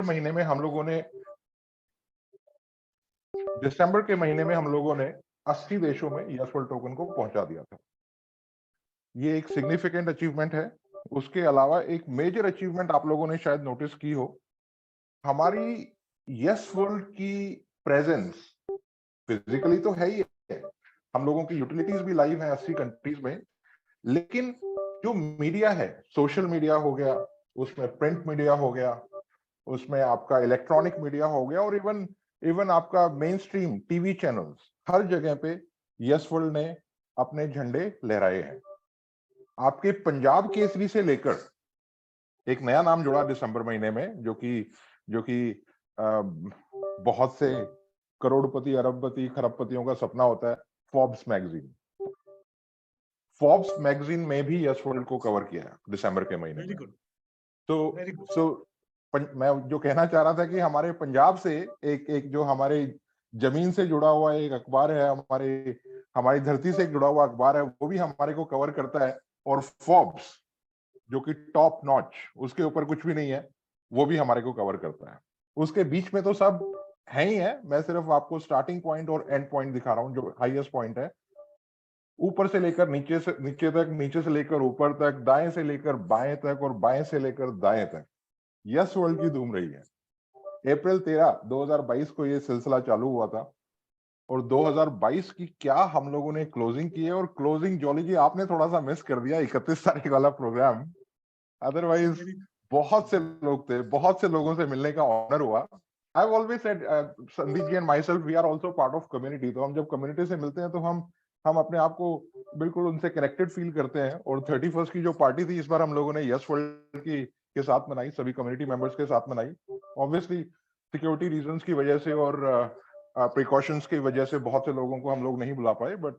महीने में हम लोगों ने दिसंबर के महीने में हम लोगों ने 80 देशों में यस वर्ल्ड टोकन को पहुंचा दिया था। ये एक सिग्निफिकेंट अचीवमेंट है। उसके अलावा एक मेजर अचीवमेंट आप लोगों ने शायद नोटिस की हो, हमारी यस वर्ल्ड की प्रेजेंस फिजिकली तो है ही है, हम लोगों की यूटिलिटीज भी लाइव है 80 कंट्रीज में, लेकिन जो मीडिया है, सोशल मीडिया हो गया, उसमें प्रिंट मीडिया हो गया, उसमें आपका इलेक्ट्रॉनिक मीडिया हो गया, और इवन इवन आपका मेन स्ट्रीम टीवी चैनल्स, हर जगह पे यस वर्ल्ड ने अपने झंडे लहराए हैं। आपके पंजाब केसरी से लेकर एक नया नाम जुड़ा दिसंबर महीने में, जो कि बहुत से करोड़पति, अरबपति, खरबपतियों का सपना होता है, फोर्ब्स मैगजीन। फोर्ब्स मैगजीन में भी यस वर्ल्ड को कवर किया है दिसंबर के महीने में। तो मैं जो कहना चाह रहा था कि हमारे पंजाब से एक जो हमारे जमीन से जुड़ा हुआ एक अखबार है, हमारी धरती से जुड़ा हुआ अखबार है, वो भी हमारे को कवर करता है। और फोर्ब्स जो कि टॉप नॉच, उसके ऊपर कुछ भी नहीं है, वो भी हमारे को कवर करता है। उसके बीच में तो सब है ही है, मैं सिर्फ आपको स्टार्टिंग पॉइंट और एंड पॉइंट दिखा रहा हूँ, जो हाईएस्ट पॉइंट है। ऊपर से लेकर नीचे तक, नीचे से लेकर ऊपर तक, दाएं से लेकर बाएं तक, और बाएं से लेकर दाएं तक यस वर्ल्ड की धूम रही है। अप्रैल 13, 2022 को ये सिलसिला चालू हुआ था, और 2022 की क्या हम लोगों ने क्लोजिंग की है। और क्लोजिंग जॉली जी आपने थोड़ा सा मिस कर दिया, 31 तारीख वाला प्रोग्राम। अदरवाइज बहुत से लोग थे, बहुत से लोगों से मिलने का ऑनर हुआ। I have always said, Sandeep ji and myself, we are also part of community. तो हम जब कम्युनिटी से मिलते हैं तो हम अपने आप को बिल्कुल उनसे कनेक्टेड फील करते हैं। और 31st की जो पार्टी थी, इस बार हम लोगों ने यस वर्ल्ड की के साथ मनाई, सभी कम्युनिटी मेंबर्स के साथ मनाई। ऑब्वियसली सिक्योरिटी रीजंस की वजह से और प्रिकॉशंस की वजह से बहुत से लोगों को हम लोग नहीं बुला पाए, बट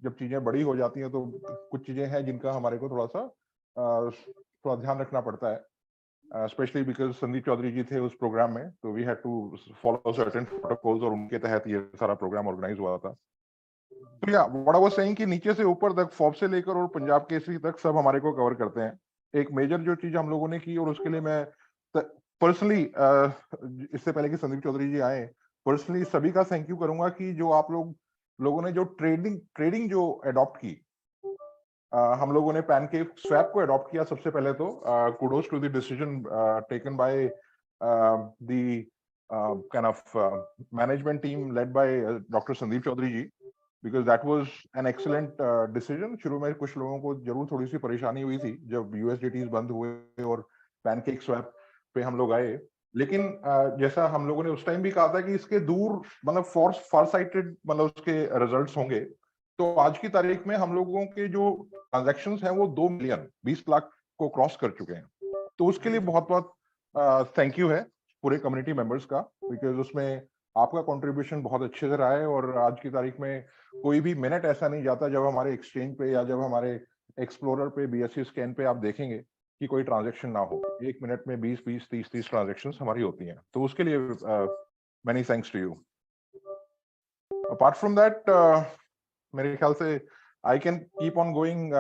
जब चीजें बड़ी हो जाती हैं तो कुछ चीजें हैं जिनका हमारे को थोड़ा ध्यान रखना पड़ता है, स्पेशली बिकॉज संदीप चौधरी जी थे उस प्रोग्राम में, तो we had to follow certain protocols, और उनके तहत ये सारा प्रोग्राम ऑर्गेनाइज हुआ था। तो या व्हाट आई वाज सेइंग कि नीचे से ऊपर तक, फॉब से लेकर और पंजाब केसरी तक सब हमारे को कवर करते हैं। एक मेजर जो चीज हम लोगों ने की, और उसके लिए मैं पर्सनली, इससे पहले कि संदीप चौधरी जी आए, पर्सनली सभी का थैंक यू करूंगा कि जो आप लोगों ने जो ट्रेडिंग जो अडॉप्ट की। हम लोगों ने पैनकेक स्वैप को अडॉप्ट किया सबसे पहले, तो kudos to the decision taken by the kind of management team led by doctor Sandeep Chaudhary ji, because that was an excellent decision. शुरू में कुछ लोगों को जरूर थोड़ी सी परेशानी हुई थी जब यूएसडीटीज बंद हुए और पैनकेक स्वैप पे हम लोग आए, लेकिन जैसा हम लोगों ने उस टाइम भी कहा था कि इसके दूर, मतलब फार साइटेड, मतलब उसके रिजल्ट्स होंगे। तो आज की तारीख में हम लोगों के जो ट्रांजैक्शंस हैं वो 2 मिलियन 20 लाख को क्रॉस कर चुके हैं। तो उसके लिए बहुत बहुत थैंक यू है पूरे कम्युनिटी मेंबर्स का, बिकॉज उसमें आपका कंट्रीब्यूशन बहुत अच्छे से रहा है। और आज की तारीख में कोई भी मिनट ऐसा नहीं जाता जब हमारे एक्सचेंज पे या जब हमारे एक्सप्लोरर पे, बीएससी स्कैन पे आप देखेंगे कि कोई ट्रांजैक्शन ना हो। 1 मिनट में 20 30 ट्रांजैक्शंस हमारी होती हैं, तो उसके लिए many thanks to you. Apart from that, मेरे ख्याल से I can keep on going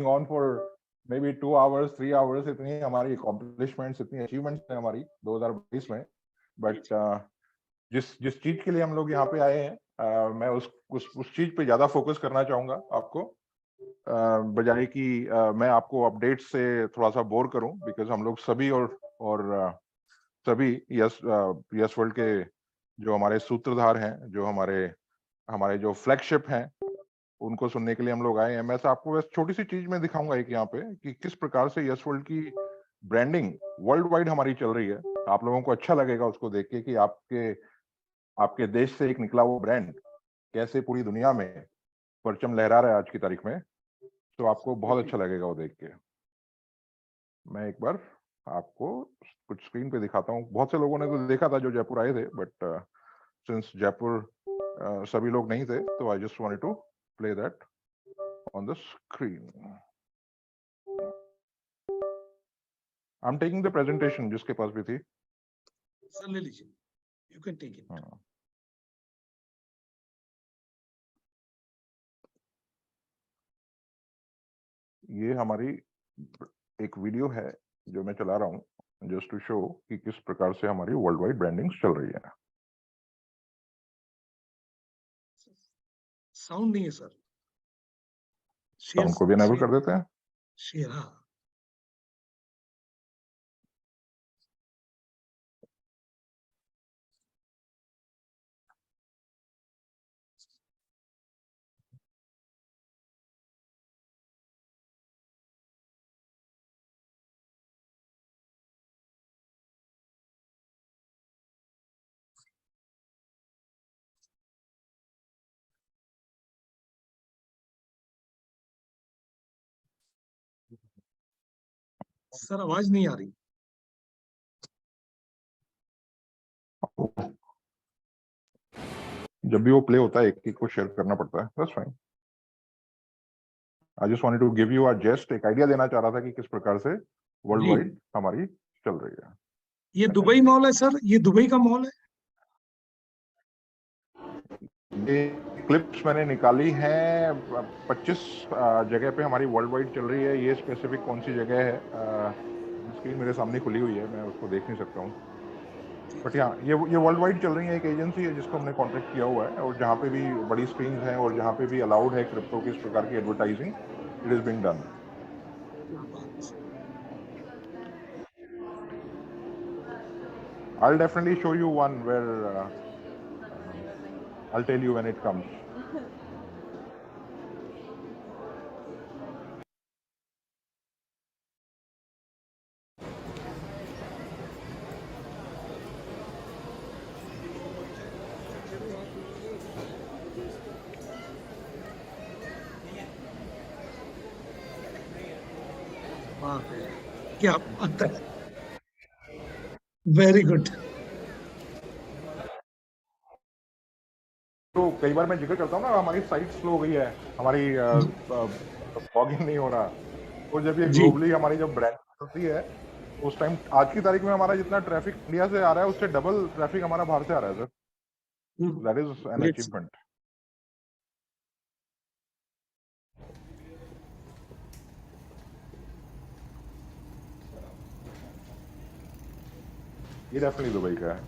on for maybe 2 hours 3 hours. इतनी हमारी अकॉम्प्लिशमेंट्स, इतनी अचीवमेंट्स हैं हमारी 2022 में। बट जिस जिस चीज के लिए हम लोग यहाँ पे आए हैं, मैं उस चीज पे ज्यादा फोकस करना चाहूंगा आपको, बजाय कि मैं आपको अपडेट से थोड़ा सा बोर करूं, बिकॉज हम लोग सभी और सभी यस वर्ल्ड के जो हमारे सूत्रधार हैं, जो हमारे हमारे जो फ्लैगशिप हैं, उनको सुनने के लिए हम लोग आए हैं। मैं से आपको बस छोटी सी चीज में दिखाऊंगा एक यहाँ पे कि किस प्रकार से यस वर्ल्ड की ब्रांडिंग वर्ल्ड वाइड हमारी चल रही है। आप लोगों को अच्छा लगेगा उसको देख के कि आपके देश से एक निकला वो ब्रांड कैसे पूरी दुनिया में परचम लहरा रहा है आज की तारीख में। तो आपको बहुत अच्छा लगेगा वो देख के। मैं एक बार आपको कुछ स्क्रीन पे दिखाता हूँ। बहुत से लोगों ने तो देखा था जो जयपुर आए थे, बट सिंस जयपुर सभी लोग नहीं थे, तो I just wanted to play that on the screen. I am taking the presentation, जिसके पास भी थी। सर ले लीजिए, यू कैन टेक इट। ये हमारी एक वीडियो है जो मैं चला रहा हूँ, जस्ट टू शो कि किस प्रकार से हमारी वर्ल्ड वाइड ब्रांडिंग चल रही है। साउंड नहीं है सर। साउंड को भी एनेबल कर देते हैं। शेयर, हाँ। सर आवाज नहीं आ रही। जब भी वो प्ले होता है एक को शेयर करना पड़ता है, that's fine. I just wanted to give you just एक आइडिया देना चाह रहा था कि किस प्रकार से वर्ल्ड वाइड हमारी चल रही है। ये दुबई मॉल है सर, ये दुबई का मॉल है। ये क्लिप्स मैंने निकाली हैं 25 जगह पे हमारी वर्ल्ड वाइड चल रही है। ये स्पेसिफिक कौन सी जगह है, स्क्रीन मेरे सामने खुली हुई है, मैं उसको देख नहीं सकता हूँ, बट यहाँ ये वर्ल्ड वाइड चल रही है। एक एजेंसी है जिसको हमने कॉन्टेक्ट किया हुआ है, और जहाँ पे भी बड़ी स्क्रीन है और जहाँ पे भी अलाउड है क्रिप्टो की इस प्रकार की advertising, it is being done. I'll definitely show you one where I'll tell you when it comes. क्या बात है, वेरी गुड। तो कई बार मैं जिक्र करता हूँ ना, हमारी साइट स्लो हो गई है, हमारी लॉगिन नहीं हो रहा, तो जब ये ग्लोबली हमारी जब ब्रांड होती है उस टाइम, आज की तारीख में हमारा जितना ट्रैफिक इंडिया से आ रहा है उससे डबल ट्रैफिक हमारा बाहर से आ रहा है sir. That is an achievement. ये डेफिनेटली दुबई का है,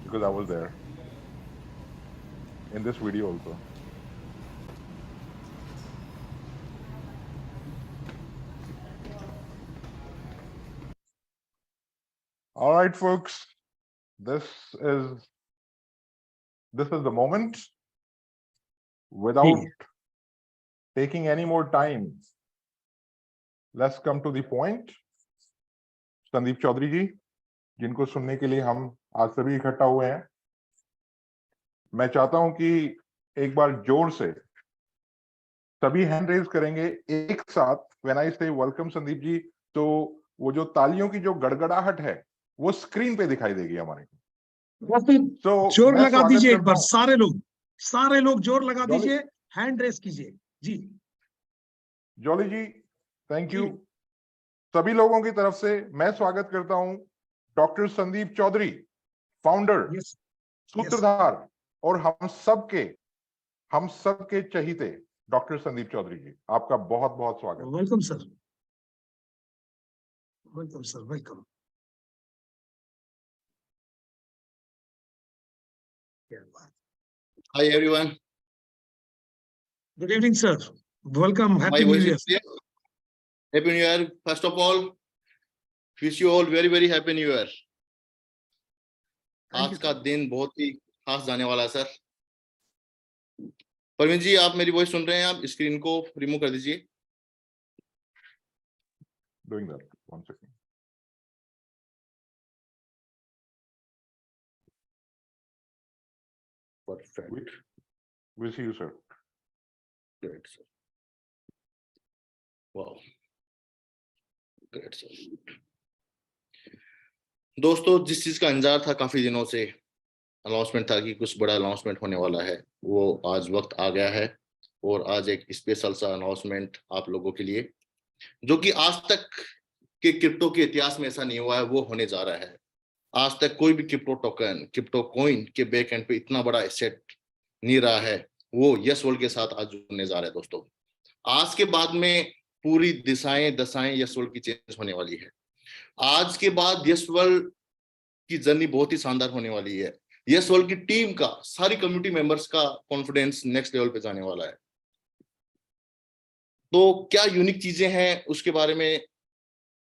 because I was there in this video also. All right, folks, this is the moment. Without taking any more time, let's come to the point. Sandeep Chaudhary जी, जिनको सुनने के लिए हम आज सभी इकट्ठा हुए हैं, मैं चाहता हूं कि एक बार जोर से सभी हैंड रेज करेंगे एक साथ। व्हेन आई से वेलकम संदीप जी, तो वो जो तालियों की जो गड़गड़ाहट है वो स्क्रीन पे दिखाई देगी हमारे को। तो जोर लगा दीजिए एक बार, सारे लोग जोर लगा दीजिए, हैंड रेज कीजिए जी। Jolly ji, thank you. सभी लोगों की तरफ से मैं स्वागत करता हूं डॉक्टर संदीप चौधरी, फाउंडर, सूत्रधार और हम सबके चहीते डॉक्टर संदीप चौधरी जी, आपका बहुत बहुत स्वागत। Welcome sir, welcome sir, welcome. Hi everyone. Good evening, sir. Welcome. Happy New Year. Happy New Year. First of all, wish you all very very happy New Year. आज का दिन बहुत ही खास जाने वाला है सर। परवीन जी, आप मेरी वॉइस सुन रहे हैं? आप स्क्रीन को रिमूव कर दीजिए। Doing that. One second. Perfect. We'll see you, sir. Great, sir. Wow. Great, sir. दोस्तों, जिस चीज का इंतजार था काफी दिनों से, अनाउंसमेंट था कि कुछ बड़ा अनाउंसमेंट होने वाला है, वो आज वक्त आ गया है। और आज एक स्पेशल सा अनाउंसमेंट आप लोगों के लिए, जो कि आज तक के क्रिप्टो के इतिहास में ऐसा नहीं हुआ है, वो होने जा रहा है। आज तक कोई भी क्रिप्टो टोकन, क्रिप्टो कॉइन के बैक एंड पे इतना बड़ा एसेट नहीं रहा है। वो यस वर्ल्ड के साथ आज जुड़ने जा रहा है। दोस्तों, आज के बाद में पूरी दिशाएं दशाएं यस वर्ल्ड की चेंज होने वाली है। आज के बाद यस वर्ल्ड की जर्नी बहुत ही शानदार होने वाली है। यस वर्ल्ड की टीम का, सारी कम्युनिटी मेंबर्स का कॉन्फिडेंस नेक्स्ट लेवल पे जाने वाला है। तो क्या यूनिक चीजें हैं उसके बारे में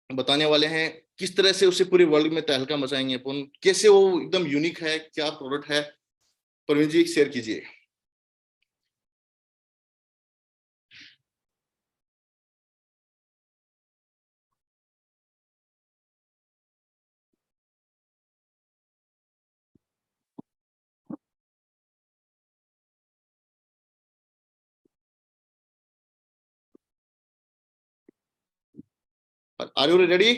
बताने वाले हैं, किस तरह से उसे पूरे वर्ल्ड में तहलका मचाएंगे अपन, कैसे वो एकदम यूनिक है, क्या प्रोडक्ट है, प्रवीण जी शेयर कीजिए। Are you ready?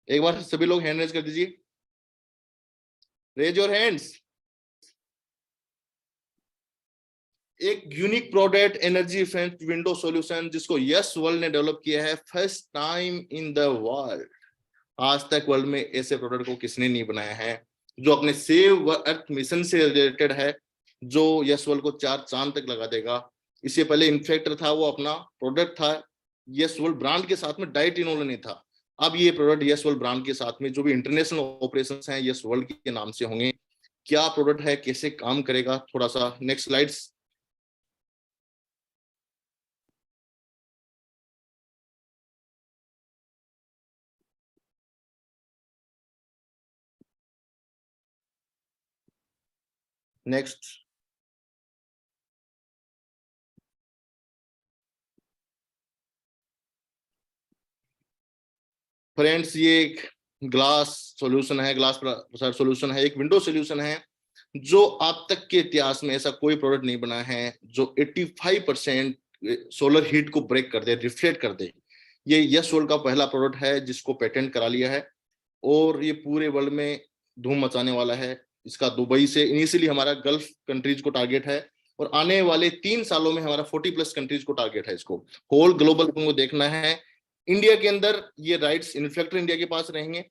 एक बार सभी लोग हैंड रेज कर दीजिए, रेज योर हैंड्स। एक unique product, energy effect window solution, जिसको यस वर्ल्ड ने डेवलप किया है first time in the world. आज तक वर्ल्ड में ऐसे प्रोडक्ट को किसने नहीं बनाया है, जो अपने सेव अर्थ मिशन से रिलेटेड है, जो यस वर्ल्ड को 4 चांद तक लगा देगा। इससे पहले इन्फेक्टर था, वो अपना प्रोडक्ट था यस वर्ल्ड ब्रांड के साथ में, डाइट इनोल नहीं था। अब ये प्रोडक्ट यस वर्ल्ड ब्रांड के साथ में जो भी इंटरनेशनल ऑपरेशंस हैं यस वर्ल्ड के नाम से होंगे। क्या प्रोडक्ट है, कैसे काम करेगा, थोड़ा सा नेक्स्ट स्लाइड्स। नेक्स्ट फ्रेंड्स, ये एक ग्लास सॉल्यूशन है, ग्लास प्रसार सॉल्यूशन है, एक विंडो सॉल्यूशन है, जो अब तक के इतिहास में ऐसा कोई प्रोडक्ट नहीं बना है जो 85% सोलर हीट को ब्रेक कर दे, रिफ्लेक्ट कर दे। ये यस वर्ल्ड का पहला प्रोडक्ट है जिसको पेटेंट करा लिया है, और ये पूरे वर्ल्ड में धूम मचाने वाला है। इसका दुबई से इनिशियली हमारा गल्फ कंट्रीज को टारगेट है, और आने वाले 3 सालों में हमारा 40+ कंट्रीज को टारगेट है। इसको होल ग्लोबल को देखना है। इंडिया के अंदर ये राइट्स इन्फ्लेक्टर इंडिया के पास रहेंगे,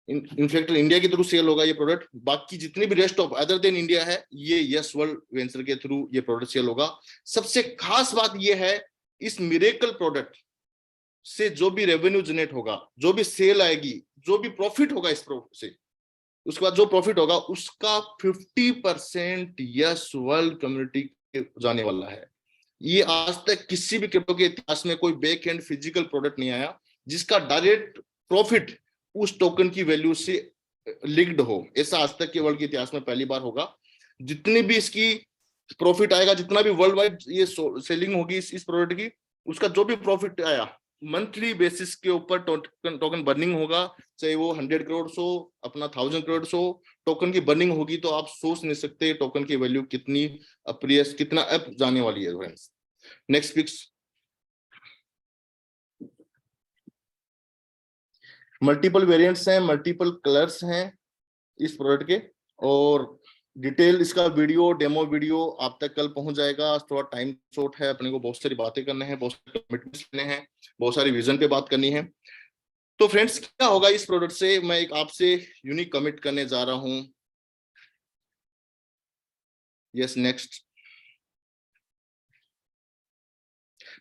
इन्फ्लेक्टर इंडिया के थ्रू सेल होगा ये प्रोडक्ट। बाकी जितने भी rest of other than India है, ये यस वर्ल्ड वेंचर के थ्रू ये प्रोडक्ट सेल होगा। सबसे खास बात ये है, इस मिरेकल प्रोडक्ट से जो भी रेवेन्यू जनरेट होगा, जो भी सेल आएगी, जो भी प्रॉफिट होगा इस प्रोडक्ट से, उसके बाद जो प्रॉफिट होगा उसका 50% यस वर्ल्ड कम्युनिटी के जाने वाला है। ये आज तक किसी भी क्रिप्टो के इतिहास में कोई बैक एंड फिजिकल प्रोडक्ट नहीं आया जिसका डायरेक्ट प्रॉफिट उस टोकन की वैल्यू से लिंक्ड हो। ऐसा आज तक के वर्ल्ड के इतिहास में पहली बार होगा। जितनी भी इसकी प्रॉफिट आएगा, जितना भी वर्ल्ड वाइड ये सेलिंग होगी इस प्रोडक्ट की, उसका जो भी प्रॉफिट आया मंथली बेसिस के ऊपर टोकन बर्निंग होगा, चाहे वो 100 करोड़ हो, अपना 1000 करोड़ हो, टोकन की बर्निंग होगी। तो आप सोच नहीं सकते टोकन की वैल्यू कितनी अप्रियस, कितना अप जाने वाली है। Next pics. मल्टीपल वेरिएंट्स हैं, मल्टीपल कलर्स हैं इस प्रोडक्ट के, और डिटेल इसका वीडियो, डेमो वीडियो आप तक कल पहुंच जाएगा। थोड़ा टाइम शॉर्ट है, अपने को बहुत सारी बातें करने हैं, बहुत सारे कमिटमेंट्स लेने हैं, बहुत सारी विजन पे बात करनी है। तो फ्रेंड्स, क्या होगा इस प्रोडक्ट से, मैं एक आपसे यूनिक कमिट करने जा रहा हूं। Yes, next.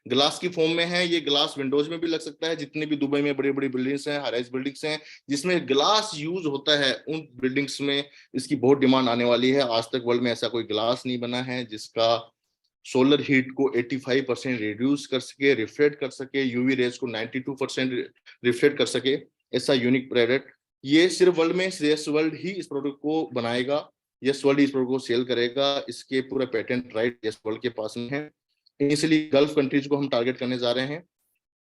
ग्लास की फॉर्म में है ये। ग्लास विंडोज में भी लग सकता है। जितने भी दुबई में बड़ी बड़ी बिल्डिंग्स हैं, हाई राइज बिल्डिंग्स हैं जिसमें ग्लास यूज होता है, उन बिल्डिंग्स में इसकी बहुत डिमांड आने वाली है। आज तक वर्ल्ड में ऐसा कोई ग्लास नहीं बना है जिसका सोलर हीट को 85% रिड्यूस कर सके, रिफ्लेक्ट कर सके, यूवी रेज को 92% रिफ्लेक्ट कर सके। ऐसा यूनिक प्रोडक्ट ये सिर्फ वर्ल्ड में यस वर्ल्ड ही इस प्रोडक्ट को बनाएगा, यस वर्ल्ड इस प्रोडक्ट को सेल करेगा। इसके पूरा पेटेंट राइट यस वर्ल्ड के पास में है। इनिशियली गल्फ कंट्रीज को हम टारगेट करने जा रहे हैं,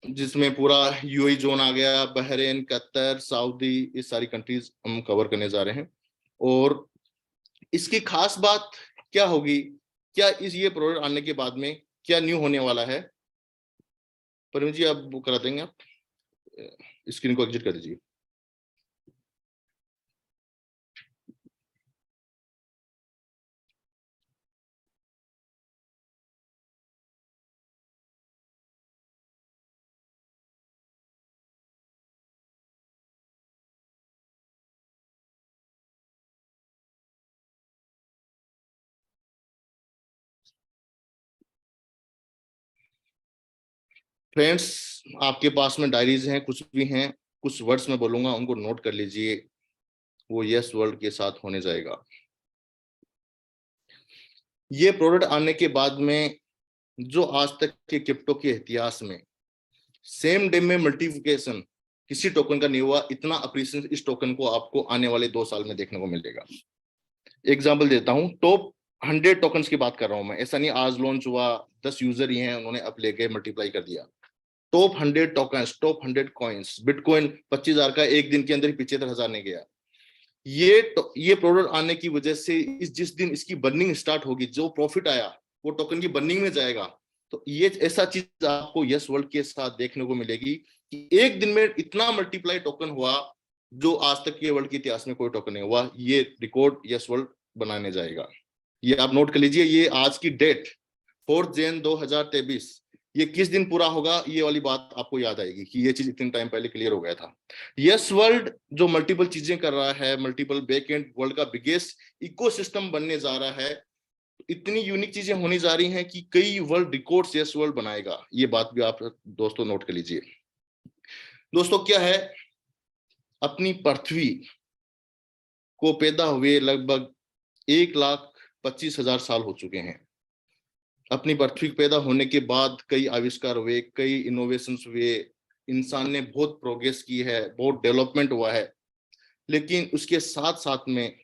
जिसमें पूरा यूएई जोन आ गया, बहरीन, कतर, सऊदी, ये सारी कंट्रीज हम कवर करने जा रहे हैं। और इसकी खास बात क्या होगी, क्या इस ये प्रोडक्ट आने के बाद में क्या न्यू होने वाला है, परवीन जी आप वो करा देंगे, आप स्क्रीन को एग्जिट कर दीजिए। फ्रेंड्स, आपके पास में डायरीज हैं, कुछ भी हैं, कुछ वर्ड्स में बोलूंगा, उनको नोट कर लीजिए। वो यस वर्ल्ड के साथ होने जाएगा। ये प्रोडक्ट आने के बाद में जो आज तक के क्रिप्टो के इतिहास में सेम डे में मल्टीप्लिकेशन किसी टोकन का नहीं हुआ, इतना अप्रिसिएशन इस टोकन को आपको आने वाले 2 साल में देखने को मिलेगा। एग्जांपल देता हूं, टॉप 100 टोकन्स की बात कर रहा हूं मैं, ऐसा नहीं आज लॉन्च हुआ 10 यूजर ही हैं उन्होंने अब लेके मल्टीप्लाई कर दिया। Top 100 tokens, top 100 coins, bitcoin 25,000 का एक दिन के अंदर ही 75,000 ने गया। ये प्रोडक्ट आने की वजह से जिस दिन इसकी बर्निंग स्टार्ट होगी, जो प्रॉफिट आया वो टोकन की बर्निंग में जाएगा। तो ये ऐसा चीज आपको यस वर्ल्ड के साथ देखने को मिलेगी कि एक दिन में इतना मल्टीप्लाई टोकन हुआ जो आज तक के वर्ल्ड के इतिहास में कोई टोकन नहीं हुआ। ये रिकॉर्ड यस वर्ल्ड बनाने जाएगा। ये आप नोट कर लीजिए, ये आज की डेट 4 जनवरी 2023, ये किस दिन पूरा होगा, ये वाली बात आपको याद आएगी कि ये चीज इतने टाइम पहले क्लियर हो गया था। यस वर्ल्ड जो मल्टीपल चीजें कर रहा है, मल्टीपल बैकएंड, वर्ल्ड का बिगेस्ट इकोसिस्टम बनने जा रहा है। इतनी यूनिक चीजें होने जा रही हैं कि कई वर्ल्ड रिकॉर्ड्स यस वर्ल्ड बनाएगा। ये बात भी आप दोस्तों नोट कर लीजिए। दोस्तों, क्या है, अपनी पृथ्वी को पैदा हुए लगभग 1,25,000 साल हो चुके हैं। अपनी पृथ्वी पैदा होने के बाद कई आविष्कार हुए, कई इनोवेशंस हुए, इंसान ने बहुत प्रोग्रेस की है, बहुत डेवलपमेंट हुआ है। लेकिन उसके साथ साथ में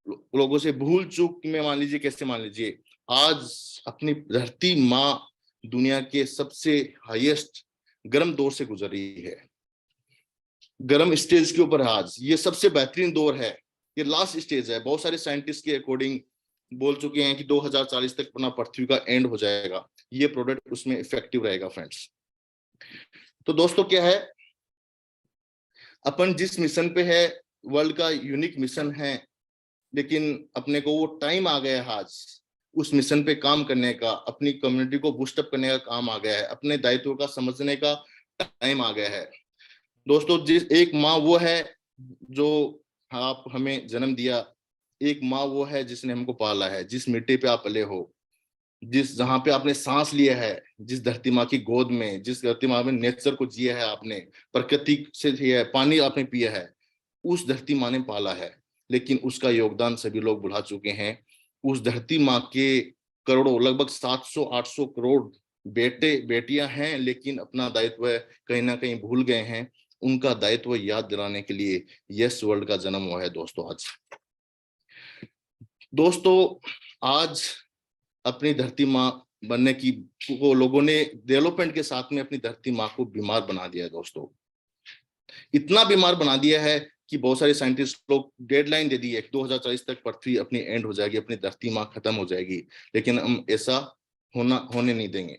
लोगों से भूल चूक में, मान लीजिए कैसे, मान लीजिए आज अपनी धरती माँ दुनिया के सबसे हाईएस्ट गर्म दौर से गुजर रही है, गर्म स्टेज के ऊपर है। आज ये सबसे बेहतरीन दौर है, ये लास्ट स्टेज है। बहुत सारे साइंटिस्ट के अकॉर्डिंग बोल चुके हैं कि 2040 तक अपना पृथ्वी का एंड हो जाएगा। ये प्रोडक्ट उसमें इफेक्टिव रहेगा फ्रेंड्स। तो दोस्तों, क्या है, अपन जिस मिशन पे है, वर्ल्ड का यूनिक मिशन है, लेकिन अपने को वो टाइम आ गया है आज उस मिशन पे काम करने का, अपनी कम्युनिटी को बूस्टअप करने का काम आ गया है, अपने दायित्व का समझने का टाइम आ गया है। दोस्तों, जिस एक माँ वो है जो आप हमें जन्म दिया, एक माँ वो है जिसने हमको पाला है, जिस मिट्टी पे आप पले हो, जिस जहां पे आपने सांस लिया है, जिस धरती माँ की गोद में, जिस धरती माँ में नेचर को जिया है आपने, प्रकृति से जिया है, पानी आपने पिया है, उस धरती माँ ने पाला है। लेकिन उसका योगदान सभी लोग भुला चुके हैं। उस धरती माँ के करोड़ों, लगभग 700-800 करोड़ बेटे बेटियां हैं, लेकिन अपना दायित्व कहीं ना कहीं भूल गए हैं। उनका दायित्व याद दिलाने के लिए यस वर्ल्ड का जन्म हुआ है दोस्तों। आज अपनी धरती माँ बनने की को लोगों ने डेवलपमेंट के साथ में अपनी धरती माँ को बीमार बना दिया है दोस्तों। इतना बीमार बना दिया है कि बहुत सारे साइंटिस्ट लोग डेडलाइन दे दी है 2040 तक पृथ्वी अपनी एंड हो जाएगी, अपनी धरती माँ खत्म हो जाएगी। लेकिन हम ऐसा होने नहीं देंगे।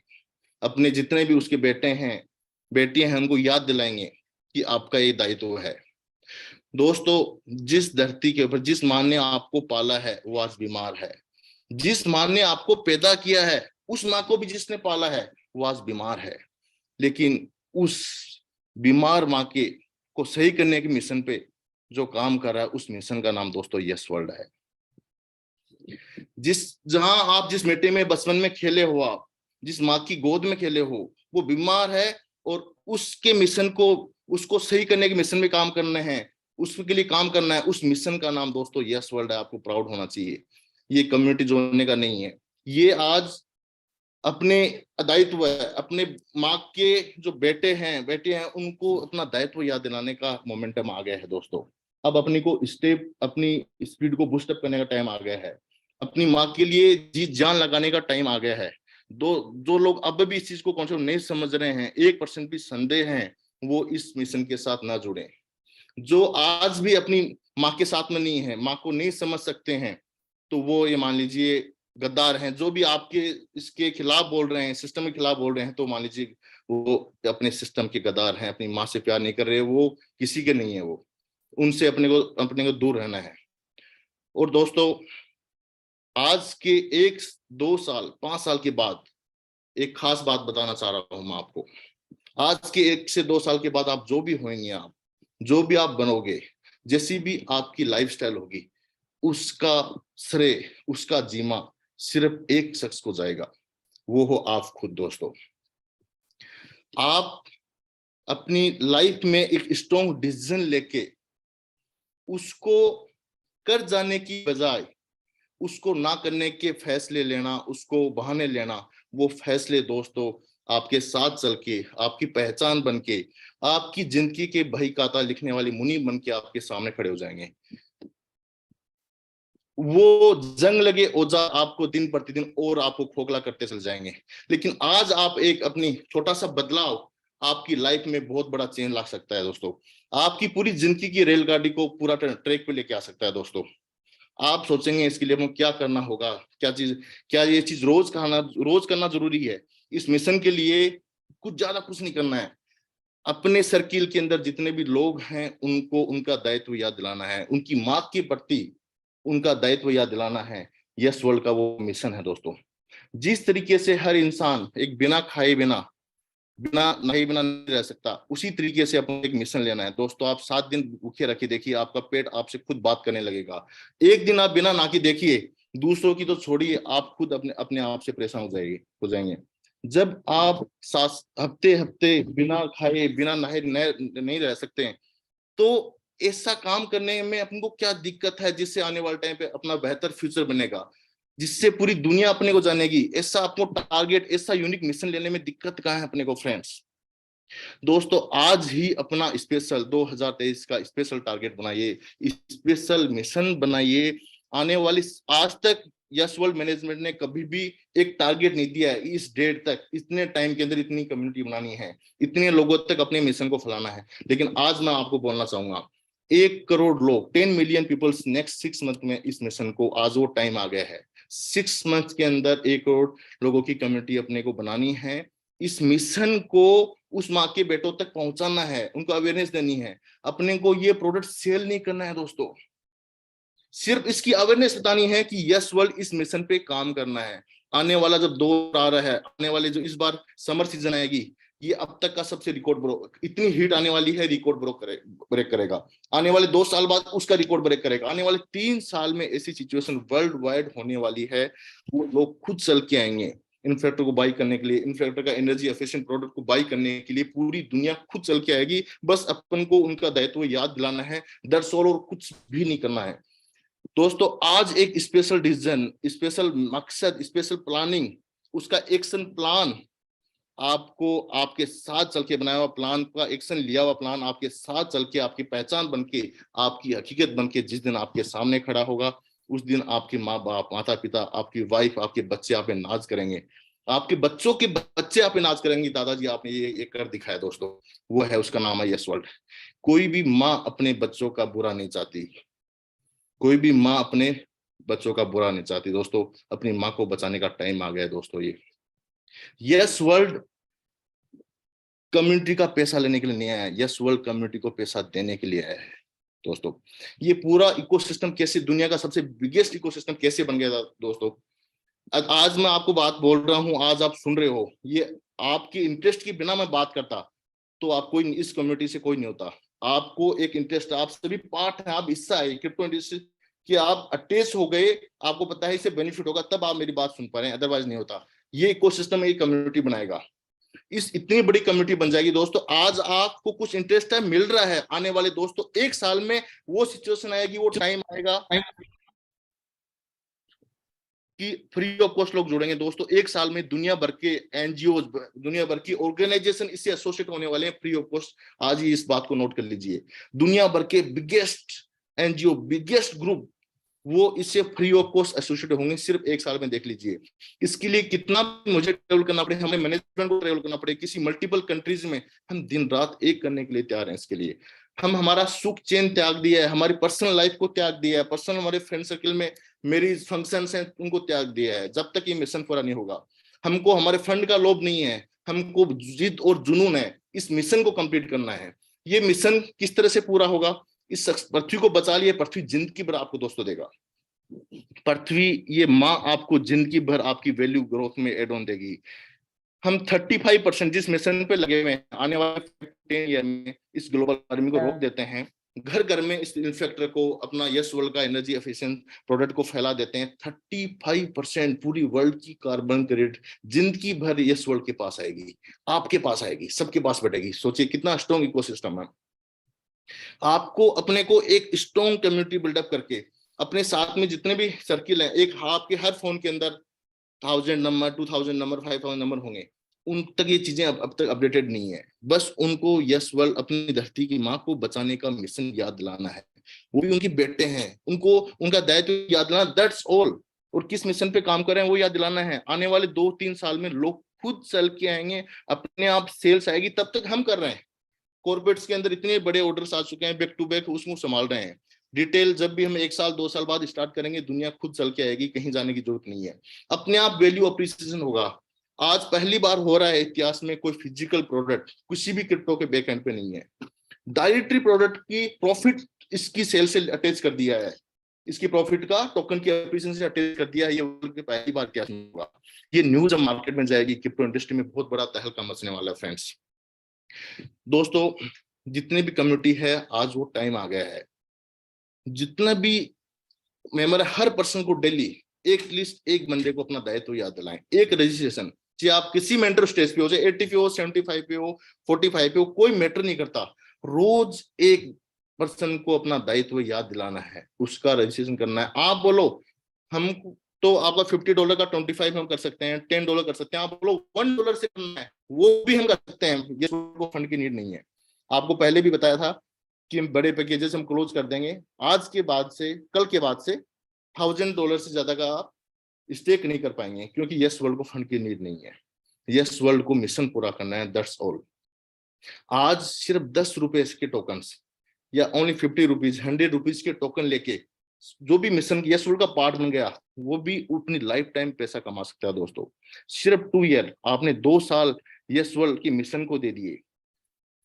अपने जितने भी उसके बेटे हैं, बेटियां हैं, उनको याद दिलाएंगे कि आपका ये दायित्व है। दोस्तों, जिस धरती के ऊपर जिस माँ ने आपको पाला है वो आज बीमार है। जिस माँ ने आपको पैदा किया है, उस माँ को भी जिसने पाला है वो आज बीमार है। लेकिन उस बीमार माँ के को सही करने के मिशन पे जो काम कर रहा है, उस मिशन का नाम दोस्तों यस वर्ल्ड है। जहां आप जिस मिट्टी में बचपन में खेले हो, आप जिस माँ की गोद में खेले हो, वो बीमार है और उसके मिशन को, उसको सही करने के मिशन में काम करना है, उसके लिए काम करना है। उस मिशन का नाम दोस्तों यस वर्ल्ड है। आपको प्राउड होना चाहिए। ये कम्युनिटी जोड़ने का नहीं है, ये आज अपने दायित्व है। अपने माँ के जो बेटे हैं उनको अपना दायित्व याद दिलाने का मोमेंटम आ गया है दोस्तों। अब अपनी को अपनी स्पीड को बूस्टअप करने का टाइम आ गया है। अपनी माँ के लिए जी जान लगाने का टाइम आ गया है। जो लोग अब भी इस चीज को कॉन्सेप्ट नहीं समझ रहे हैं, 1% भी संदेह हैं, वो इस मिशन के साथ ना जुड़े। जो आज भी अपनी माँ के साथ में नहीं है, माँ को नहीं समझ सकते हैं, तो वो ये मान लीजिए गद्दार हैं। जो भी आपके इसके खिलाफ बोल रहे हैं, सिस्टम के खिलाफ बोल रहे हैं, तो मान लीजिए वो अपने सिस्टम के गद्दार हैं। अपनी माँ से प्यार नहीं कर रहे, वो किसी के नहीं है। वो उनसे अपने को दूर रहना है। और दोस्तों, आज के 1-2 साल 5 साल के बाद एक खास बात बताना चाह रहा हूं मैं आपको। आज के 1 से 2 साल के बाद आप जो भी होंगे, आप जो भी आप बनोगे, जैसी भी आपकी लाइफस्टाइल होगी, उसका श्रेय, उसका जीमा सिर्फ एक शख्स को जाएगा, वो हो आप खुद दोस्तों। आप अपनी लाइफ में एक स्ट्रॉन्ग डिसीजन लेके उसको कर जाने की बजाय उसको ना करने के फैसले लेना, उसको बहाने लेना, वो फैसले दोस्तों आपके साथ चल के, आपकी पहचान बन के, आपकी जिंदगी के बही खाता लिखने वाली मुनीब बन के आपके सामने खड़े हो जाएंगे। वो जंग लगे औजार आपको दिन प्रतिदिन और आपको खोखला करते चल जाएंगे, लेकिन आज आप एक अपनी छोटा सा बदलाव आपकी लाइफ में बहुत बड़ा चेंज ला सकता है दोस्तों। आपकी पूरी जिंदगी की रेलगाड़ी को पूरा ट्रैक पे लेके आ सकता है दोस्तों। आप सोचेंगे इसके लिए हमको क्या करना होगा, क्या ये चीज रोज करना जरूरी है। इस मिशन के लिए कुछ ज्यादा कुछ नहीं करना है। अपने सर्किल के अंदर जितने भी लोग हैं उनको उनका दायित्व याद दिलाना है, उनकी माँ के प्रति उनका दायित्व याद दिलाना है। यस वर्ल्ड का वो मिशन है दोस्तों। जिस तरीके से हर इंसान एक बिना खाए बिना नहीं रह सकता, उसी तरीके से अपन एक मिशन लेना है दोस्तों। आप 7 दिन भूखे रखिए, देखिए आपका पेट आपसे खुद बात करने लगेगा। एक दिन आप बिना ना के देखिए, दूसरों की तो छोड़िए, आप खुद अपने आप से परेशान हो जाएंगे। जब आप हफ्ते हफ्ते बिना खाए बिना नहाए नहीं रह सकते हैं, तो ऐसा काम करने में अपन को क्या दिक्कत है जिससे आने वाले टाइम पे अपना बेहतर फ्यूचर बनेगा, जिससे पूरी दुनिया अपने को जानेगी। ऐसा आपको टारगेट, ऐसा यूनिक मिशन लेने में दिक्कत कहाँ है अपने को फ्रेंड्स। दोस्तों आज ही अपना स्पेशल 2023 का स्पेशल टारगेट बनाइए, स्पेशल मिशन बनाइए। आने वाली, आज तक यस वर्ल्ड मैनेजमेंट ने कभी भी एक टारगेट नहीं दिया है इस डेट तक, इतने टाइम के अंदर इतनी कम्युनिटी बनानी है, इतने लोगों तक अपने मिशन को फैलाना है। लेकिन आज मैं आपको बोलना चाहूंगा, 1 करोड़ लोग, 10 मिलियन पीपल्स नेक्स्ट 6 मंथ में इस मिशन को, आज वो टाइम आ गया है। 6 मंथ के अंदर 1 करोड़ लोगों की कम्युनिटी अपने को बनानी है। इस मिशन को उस माँ के बेटों तक पहुंचाना है, उनको अवेयरनेस देनी है। अपने को ये प्रोडक्ट सेल नहीं करना है दोस्तों, सिर्फ इसकी अवेयरनेस बतानी है कि यस वर्ल्ड इस मिशन पे काम करना है। आने वाला जब दौर आ रहा है, आने वाले जो इस बार समर सीजन आएगी, ये अब तक का सबसे इतनी हीट आने वाली है, रिकॉर्ड ब्रेक करेगा। आने वाले 2 साल बाद उसका रिकॉर्ड ब्रेक करेगा। आने वाले 3 साल में ऐसी सिचुएशन वर्ल्ड वाइड होने वाली है, वो लोग खुद चल के आएंगे इन्फ्लेक्टर को बाई करने के लिए, इन्फ्लेक्टर का एनर्जी एफिशिएंट प्रोडक्ट को बाई करने के लिए पूरी दुनिया खुद चल के आएगी। बस अपन को उनका दायित्व याद दिलाना है, दैट्स ऑल, और कुछ भी नहीं करना है दोस्तों। आज एक स्पेशल डिसीजन, स्पेशल मकसद, स्पेशल प्लानिंग, उसका एक्शन प्लान आपको आपके साथ चल के बनाया हुआ प्लान का एक्शन लिया हुआ प्लान आपके साथ चल के, आपकी पहचान बन के, आपकी हकीकत बन के जिस दिन आपके सामने खड़ा होगा, उस दिन आपके माँ बाप, माता पिता, आपकी वाइफ, आपके बच्चे आप पे नाज करेंगे, आपके बच्चों के बच्चे आप पे नाज करेंगे, दादाजी आपने ये कर दिखाया दोस्तों। वो है, उसका नाम है यस वर्ल्ड। कोई भी माँ अपने बच्चों का बुरा नहीं चाहती, कोई भी माँ अपने बच्चों का बुरा नहीं चाहती दोस्तों। अपनी माँ को बचाने का टाइम आ गया है दोस्तों। ये यस वर्ल्ड कम्युनिटी का पैसा लेने के लिए नहीं आया, यस वर्ल्ड कम्युनिटी को पैसा देने के लिए आया है दोस्तों। ये पूरा इकोसिस्टम कैसे, दुनिया का सबसे बिगेस्ट इकोसिस्टम कैसे बन गया था दोस्तों। आज मैं आपको बात बोल रहा हूँ, आज आप सुन रहे हो, ये आपके इंटरेस्ट के बिना मैं बात करता तो आप कोई इस कम्युनिटी से कोई नहीं होता। आपको एक इंटरेस्ट, आप सभी पार्ट है, आप हिस्सा है क्रिप्टो इंडस्ट्री कि आप अटैच हो गए, आपको पता है इससे बेनिफिट होगा, तब आप मेरी बात सुन पा रहे हैं, अदरवाइज नहीं होता। ये इकोसिस्टम एक कम्युनिटी बनाएगा, इस इतनी बड़ी कम्युनिटी बन जाएगी दोस्तों। आज आपको कुछ इंटरेस्ट है, मिल रहा है, आने वाले दोस्तों 1 साल में वो सिचुएशन आएगी, वो टाइम आएगा कि फ्री ऑफ कॉस्ट लोग जुड़ेंगे दोस्तों। 1 साल में दुनिया भर के एनजीओ, दुनिया भर की ऑर्गेनाइजेशन इससे एसोसिएट होने वाले हैं फ्री ऑफ कॉस्ट। आज ही इस बात को नोट कर लीजिए, दुनिया भर के बिगेस्ट एनजीओ, बिगेस्ट ग्रुप, वो इससे फ्री ऑफ कॉस्ट एसोसिएट होंगे सिर्फ 1 साल में। देख लीजिए इसके लिए कितना मुझे ट्रेवल करना पड़े, हमें मैनेजमेंट को ट्रेवल करना पड़े, किसी मल्टीपल कंट्रीज में हम दिन रात एक करने के लिए तैयार हैं। इसके लिए हम हमारा सुख चैन त्याग दिया है, हमारी पर्सनल लाइफ को त्याग दिया है, पर्सनल हमारे फ्रेंड सर्किल में मेरी फंक्शंस हैं उनको त्याग दिया है। जब तक ये मिशन पूरा नहीं होगा, हमको हमारे फंड का लोभ नहीं है, हमको जिद और जुनून है, इस मिशन को कंप्लीट करना है। ये मिशन किस तरह से पूरा होगा, इस पृथ्वी को बचा लिए, पृथ्वी जिंदगी भर आपको दोस्तों देगा। पृथ्वी, ये माँ आपको जिंदगी भर आपकी वैल्यू ग्रोथ में एड ऑन देगी। हम 35% जिस मिशन पे लगे हुए हैं, आने वाले 10 ईयर में इस ग्लोबल वार्मिंग को रोक देते हैं, घर घर में इस इन्फेक्टर को, अपना यस वर्ल्ड का एनर्जी एफिशिएंट प्रोडक्ट को फैला देते हैं। 35% पूरी वर्ल्ड की कार्बन क्रेडिट जिंदगी भर यस वर्ल्ड के पास आएगी, आपके पास आएगी, सबके पास बैठेगी। सोचिए कितना स्ट्रॉन्ग इकोसिस्टम है। आपको अपने को एक स्ट्रॉन्ग कम्युनिटी बिल्डअप करके अपने साथ में जितने भी सर्किल हैं, एक आपके हर फोन के अंदर 1000 नंबर, 2000 नंबर, 5000 नंबर होंगे, उन तक ये चीजें अब तक अपडेटेड नहीं है। बस उनको यस वर्ल्ड, अपनी धरती की माँ को बचाने का मिशन याद दिलाना है। वो भी उनके बेटे हैं, उनको उनका दायित्व याद दिलाना, दैट्स ऑल। और किस मिशन पे काम कर रहे हैं वो याद दिलाना है। आने वाले 2-3 साल में लोग खुद चल के आएंगे, अपने आप सेल्स आएगी, तब तक हम कर रहे हैं। कॉर्पोरेट्स के अंदर इतने बड़े ऑर्डर्स आ चुके हैं, बैक टू बैक उसको संभाल रहे हैं। रिटेल जब भी हम 1 साल 2 साल बाद स्टार्ट करेंगे, दुनिया खुद चल के आएगी, कहीं जाने की जरूरत नहीं है। अपने आप वैल्यू अप्रिसिएशन होगा। आज पहली बार हो रहा है इतिहास में, कोई फिजिकल प्रोडक्ट किसी भी क्रिप्टो के बैक एंड पे नहीं है। डायरेक्टरी प्रोडक्ट की प्रॉफिट इसकी सेल से अटैच कर दिया है, इसकी प्रॉफिट का टोकन की एप्रिसिएशन से अटैच कर दिया है। ये पहली बार क्या होगा, ये न्यूज अब मार्केट में जाएगी। क्रिप्टो इंडस्ट्री में बहुत बड़ा तहलका मचने वाला है फ्रेंड्स। दोस्तों, जितने भी कम्युनिटी है, आज वो टाइम आ गया है, जितना भी मेंबर, हर पर्सन को डेली एटलीस्ट एक बंदे को अपना दायित्व याद दिलाएं। एक रजिस्ट्रेशन, चाहे आप किसी मेंटल स्टेज पे हो, चाहे 80 पे हो, 75 पे हो, 45 पे हो, कोई मैटर नहीं करता। रोज एक पर्सन को अपना दायित्व याद दिलाना है, उसका रजिस्ट्रेशन करना है। आप बोलो हम तो आपका $50 का 25 हम कर सकते हैं, $10 कर सकते हैं। आप बोलो $1 से करना है, वो भी हम कर सकते हैं। ये को फंड की नीड नहीं है। आपको पहले भी बताया था कि बड़े पैकेजेस हम क्लोज कर देंगे। आज के बाद से, कल के बाद से $1000 से ज्यादा का आप स्टेक नहीं कर पाएंगे, क्योंकि यस वर्ल्ड को फंड की नीड नहीं है। यस वर्ल्ड को मिशन पूरा करना है, दैट्स ऑल। आज सिर्फ ₹10 के टोकन्स या ओनली ₹50, ₹100 के टोकन लेके जो भी मिशन यस वर्ल्ड का पार्ट बन गया, वो भी अपनी लाइफ टाइम पैसा कमा सकता है। दोस्तों, सिर्फ 2 ईयर, आपने 2 साल यस वर्ल्ड की मिशन को दे दिए,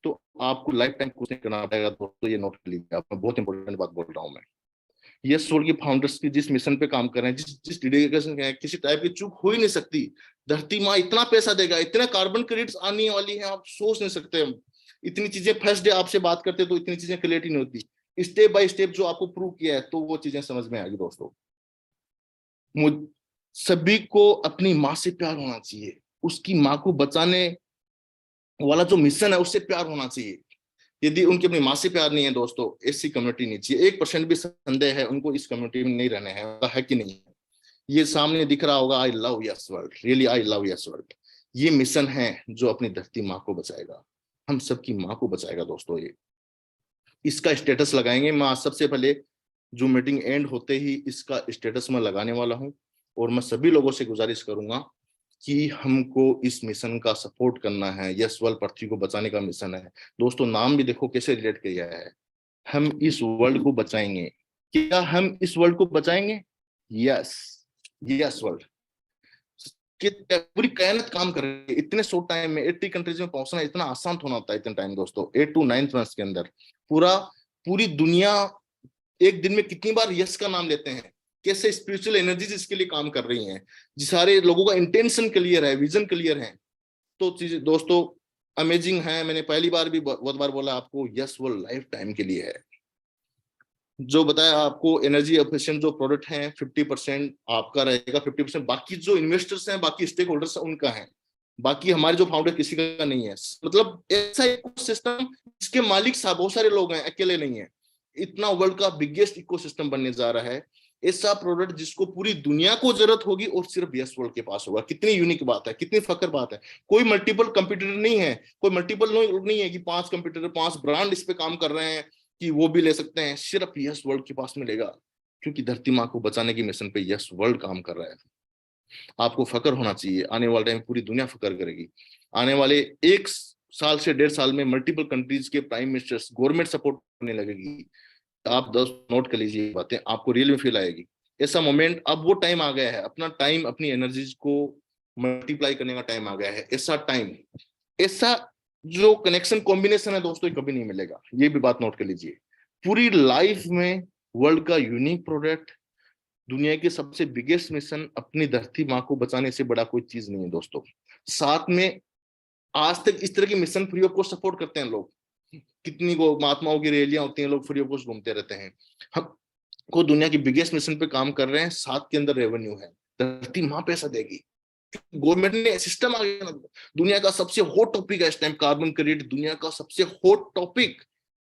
तो आपको लाइफ टाइम कुछ नहीं करना पड़ेगा। दोस्तों, ये नोट कर लीजिए, मैं बहुत इंपॉर्टेंट बात बोल रहा हूँ। मैं यस वर्ल्ड के फाउंडर्स की जिस मिशन पे काम कर रहे हैं, जिस डेडिकेशन है, किसी टाइप की चूक हो ही नहीं सकती। धरती माँ इतना पैसा देगा, इतने कार्बन क्रेडिट्स आने वाली है, आप सोच नहीं सकते। इतनी चीजें फर्स्ट डे आपसे बात करते तो इतनी चीजें क्लियर ही नहीं होती। स्टेप बाय स्टेप जो आपको प्रूव किया है, तो वो चीजें समझ में आएगी। दोस्तों, सभी को अपनी माँ से प्यार होना चाहिए, उसकी माँ को बचाने वाला जो मिशन है उससे प्यार होना चाहिए। यदि उनकी अपनी माँ से प्यार नहीं है दोस्तों, ऐसी कम्युनिटी नहीं चाहिए। 1% भी संदेह है उनको इस कम्युनिटी में नहीं रहने है कि नहीं है। ये सामने दिख रहा होगा, I love yes world, really I love yes world. ये मिशन है जो अपनी धरती माँ को बचाएगा, हम सबकी माँ को बचाएगा। दोस्तों, ये इसका स्टेटस लगाएंगे। मैं आज सबसे पहले जो मीटिंग एंड होते ही इसका स्टेटस मैं लगाने वाला हूँ, और मैं सभी लोगों से गुजारिश करूंगा कि हमको इस मिशन का सपोर्ट करना है। यस वर्ल्ड पृथ्वी को बचाने का मिशन है। दोस्तों, नाम भी देखो कैसे रिलेट किया है, हम इस वर्ल्ड को बचाएंगे। क्या हम इस वर्ल्ड को बचाएंगे? यस, यस वर्ल्ड कि पूरी कायनात काम कर रही है। इतने शॉर्ट टाइम में 80 कंट्रीज में पहुंचना इतना आसान होना होता है। इतने टाइम दोस्तों, 8 to 9 मंथ्स के अंदर पूरी दुनिया एक दिन में कितनी बार यस का नाम लेते हैं, कैसे स्पिरिचुअल एनर्जीज इसके लिए काम कर रही हैं, सारे लोगों का इंटेंशन क्लियर है, विजन क्लियर है। तो चीजें दोस्तों अमेजिंग है। मैंने पहली बार भी बहुत बार बोला आपको, यस वर्ल्ड लाइफ टाइम के लिए है। जो बताया आपको, एनर्जी एफिशिएंट जो प्रोडक्ट हैं 50% आपका रहेगा, 50% बाकी जो इन्वेस्टर्स हैं, बाकी स्टेक होल्डर्स उनका है। बाकी हमारे जो फाउंडर किसी का नहीं है। मतलब ऐसा इकोसिस्टम जिसके मालिक बहुत सारे लोग हैं, अकेले नहीं है। इतना वर्ल्ड का बिगेस्ट इकोसिस्टम बनने जा रहा है। ऐसा प्रोडक्ट जिसको पूरी दुनिया को जरूरत होगी और सिर्फ यस वर्ल्ड के पास होगा। कितनी यूनिक बात है, कितनी फकर बात है। कोई मल्टीपल कंप्यूटर नहीं है, कोई मल्टीपल नहीं है कि 5 कंप्यूटर 5 ब्रांड इस पे काम कर रहे हैं कि वो भी ले सकते हैं। सिर्फ यस वर्ल्ड के पास मिलेगा, क्योंकि धरती माँ को बचाने की मिशन पे यस वर्ल्ड काम कर रहा है। आपको फकर होना चाहिए। आने वाले टाइम पूरी दुनिया फकर करेगी। आने वाले 1 साल से 1.5 साल में मल्टीपल कंट्रीज के प्राइम मिनिस्टर्स, गवर्नमेंट सपोर्ट करने लगेगी। आप 10 नोट कर लीजिए बातें, आपको रियल में फील आएगी। ऐसा मोमेंट, अब वो टाइम आ गया है। अपना टाइम, अपनी एनर्जीज को मल्टीप्लाई करने का टाइम आ गया है। ऐसा टाइम, ऐसा जो कनेक्शन कॉम्बिनेशन है दोस्तों, कभी नहीं मिलेगा। ये भी बात नोट कर लीजिए। पूरी लाइफ में वर्ल्ड का यूनिक प्रोडक्ट, दुनिया के सबसे बिगेस्ट मिशन, अपनी धरती माँ को बचाने से बड़ा कोई चीज नहीं है दोस्तों। साथ में आज तक इस तरह के mission free of cost support करते हैं लोग। कितनी को महात्माओं की रैलियां होती हैं, लोग फ्री ऑफ कॉस्ट घूमते रहते हैं। हम को दुनिया की बिगेस्ट मिशन पे काम कर रहे हैं, 7 के अंदर रेवेन्यू है, धरती माँ पैसा देगी। गवर्नमेंट ने सिस्टम आ गया ना। दुनिया का सबसे हॉट टॉपिक है इस टाइम कार्बन क्रेडिट, दुनिया का सबसे हॉट टॉपिक।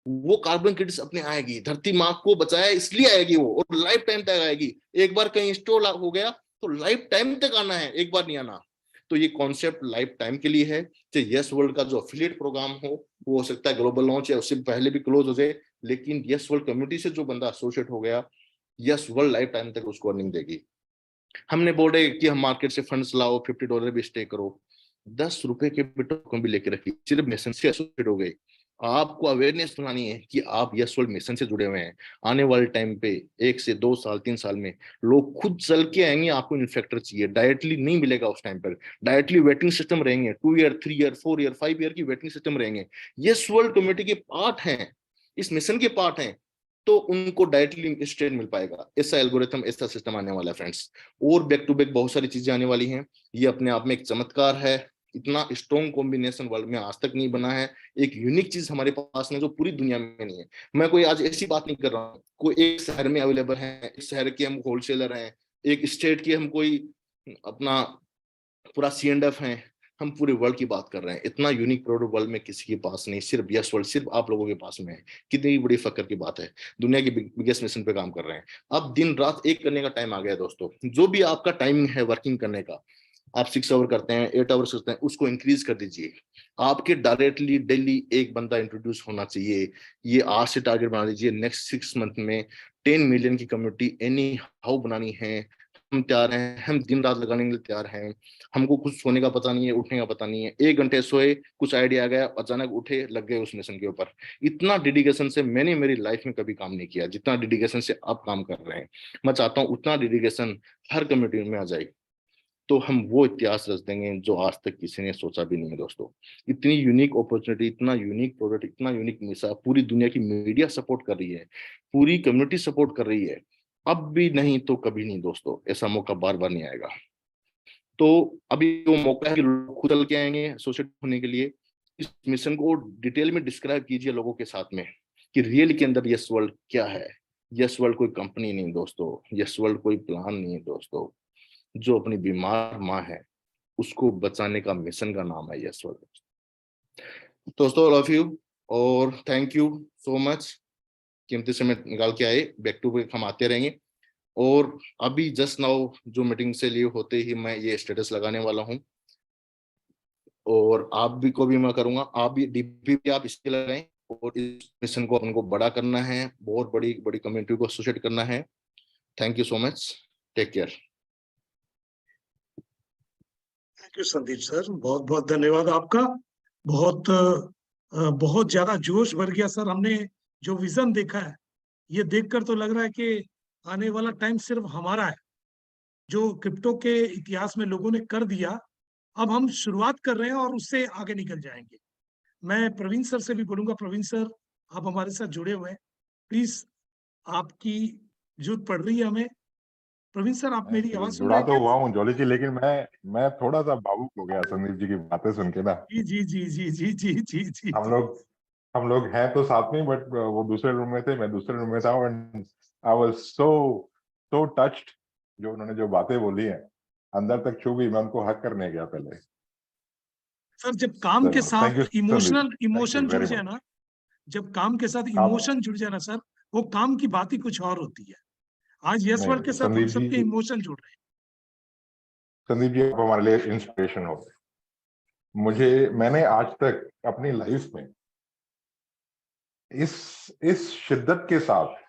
वो कार्बन क्रेडिट अपने आएगी, धरती माँ को बचाया इसलिए आएगी वो, और लाइफ टाइम तक आएगी। एक बार कहीं इंस्टॉल हो गया तो लाइफ टाइम तक आना है, एक बार नहीं आना। तो ये कॉन्सेप्ट लाइफ टाइम के लिए है। चाहे यस वर्ल्ड का जो एफिलिएट प्रोग्राम हो सकता है ग्लोबल लॉन्च या उससे पहले भी क्लोज हो जाए, लेकिन यस वर्ल्ड कम्युनिटी से जो बंदा एसोसिएट हो गया, यस वर्ल्ड लाइफ टाइम तक उसको अर्निंग देगी। हमने बोले कि हम मार्केट से फंड्स लाओ, $50 भी स्टे करो, 10 रुपए के भी टोकन भी लेके रखिए, सिर्फ मिशन से एसोसिएट हो गए। आपको अवेयरनेस फैलानी है कि आप यस वर्ल्ड मिशन से जुड़े हुए हैं। आने वाले टाइम पे 1 से 2 साल 3 साल में लोग खुद चल के आएंगे, आपको इन्फेक्टर चाहिए, डायरेक्टली नहीं मिलेगा उस टाइम पर। डायरेक्टली वेटिंग सिस्टम रहेंगे, 2 ईयर 3 ईयर 4 ईयर 5 ईयर की वेटिंग सिस्टम रहेंगे। यस वर्ल्ड कम्युनिटी के पार्ट हैं, इस मिशन के पार्ट हैं, तो उनको डायरेक्टली स्टेट मिल पाएगा। ऐसा एल्गोरिथम, ऐसा सिस्टम आने वाला है फ्रेंड्स। और बैक टू बैक बहुत सारी चीजें आने वाली हैं। ये अपने आप में एक चमत्कार है। इतना स्ट्रॉन्ग कॉम्बिनेशन वर्ल्ड में आज तक नहीं बना है। एक यूनिक चीज हमारे पास में जो पूरी दुनिया में नहीं है। मैं कोई आज ऐसी बात नहीं कर रहा हूँ, कोई एक शहर में अवेलेबल है, एक शहर के हम होलसेलर हैं, एक स्टेट के हम कोई अपना पूरा C&F है, हम पूरे वर्ल्ड की बात कर रहे हैं। इतना यूनिक प्रोडक्ट वर्ल्ड में किसी के पास नहीं, सिर्फ यस वर्ल्ड, सिर्फ आप लोगों के पास में है। कितनी बड़ी फक्र की बात है, दुनिया की बिगेस्ट मिशन पे काम कर रहे हैं। अब दिन रात एक करने का टाइम आ गया दोस्तों। जो भी आपका टाइमिंग है वर्किंग करने का, आप 6 आवर करते हैं, 8 आवर्स करते हैं, उसको इंक्रीज कर दीजिए। आपके डायरेक्टली डेली एक बंदा इंट्रोड्यूस होना चाहिए। ये आज से टारगेट बना लीजिए, नेक्स्ट 6 मंथ में 10 मिलियन की कम्युनिटी एनी हाउ बनानी है। हम तैयार हैं, हम दिन रात लगाने के लिए तैयार हैं। हमको कुछ सोने का पता नहीं है, उठने का पता नहीं है। 1 घंटे सोए, कुछ आइडिया आ गया, अचानक उठे, लग गए उस मिशन के ऊपर। इतना डेडिकेशन से मैंने मेरी लाइफ में कभी काम नहीं किया जितना डेडिकेशन से आप काम कर रहे हैं। मैं चाहता हूँ उतना डेडिकेशन हर कम्युनिटी में आ जाए, तो हम वो इतिहास रच देंगे जो आज तक किसी ने सोचा भी नहीं है दोस्तों। इतनी यूनिक अपॉर्चुनिटी, इतना यूनिक प्रोडक्ट, इतना यूनिक मिसा, पूरी दुनिया की मीडिया सपोर्ट कर रही है, पूरी कम्युनिटी सपोर्ट कर रही है। अब भी नहीं तो कभी नहीं दोस्तों, ऐसा मौका बार बार नहीं आएगा। तो अभी वो मौका है कि लोग खुद चल के आएंगे एसोसिएट होने के लिए। इस मिशन को डिटेल में डिस्क्राइब कीजिए लोगों के साथ में कि रियल के अंदर यस वर्ल्ड क्या है। यस वर्ल्ड कोई कंपनी नहीं दोस्तों, यस वर्ल्ड कोई प्लान नहीं है दोस्तों। जो अपनी बीमार माँ है उसको बचाने का मिशन का नाम है यस वर्ल्ड। दोस्तों लव यू और थैंक यू सो मच, कीमती समय निकाल के आए। बैक टू बैक हम आते रहेंगे। और अभी जस्ट नाउ जो मीटिंग से लीव होते ही मैं ये स्टेटस लगाने वाला हूँ, और आप भी को भी मैं करूंगा, आप भी डीपी भी आप इसके लगाएं। और इस मिशन को अपन को बड़ा करना है, बहुत बड़ी बड़ी कम्युनिटी को एसोसिएट करना है। Thank you so much, take care. Thank you Sandeep sir, बहुत बहुत धन्यवाद आपका। बहुत ज्यादा जोश भर गया सर। हमने जो विजन देखा है, ये देखकर तो लग रहा है कि आने वाला टाइम सिर्फ हमारा है। जो क्रिप्टो के इतिहास में लोगों ने कर दिया, अब हम शुरुआत कर रहे हैं और उससे आगे निकल जाएंगे। मैं प्रवीण सर से भी बोलूंगा, प्रवीण सर आप हमारे साथ जुड़े हुए हैं, प्लीज आपकी जरूरत पड़ रही है हमें। प्रवीण सर आप मेरी आवाज सुन जुड़ा रहे तो हैं हुआ हूँ जॉली जी, लेकिन मैं थोड़ा सा भावुक हो गया संदीप जी की बातें सुन के ना। क्या? जी जी जी जी जी जी जी हम जी। लोग हम लोग हैं तो साथ में, बट वो दूसरे रूम में थे, मैं दूसरे रूम में था, and I was so touched. जो उन्होंने जो बातें बोली हैं अंदर तक छू गई। मैं उनको हक करने गया पहले। सर जब काम के थैंक यू साथ संदीप, थैंक यू इमोशन जुड़ वेरी जाए मच। ना, जब काम के साथ आप इमोशन जुड़ जाए ना सर, वो काम की बात ही कुछ और होती है। आज यशवल के नहीं साथ हम संदीप सबके जी, इमोशन जुड़ रहे हैं। संदीप जी आप हमारे लिए इंस्पिरेशन हो। मैंने आज तक अपनी लाइफ में इस शिद्दत के साथ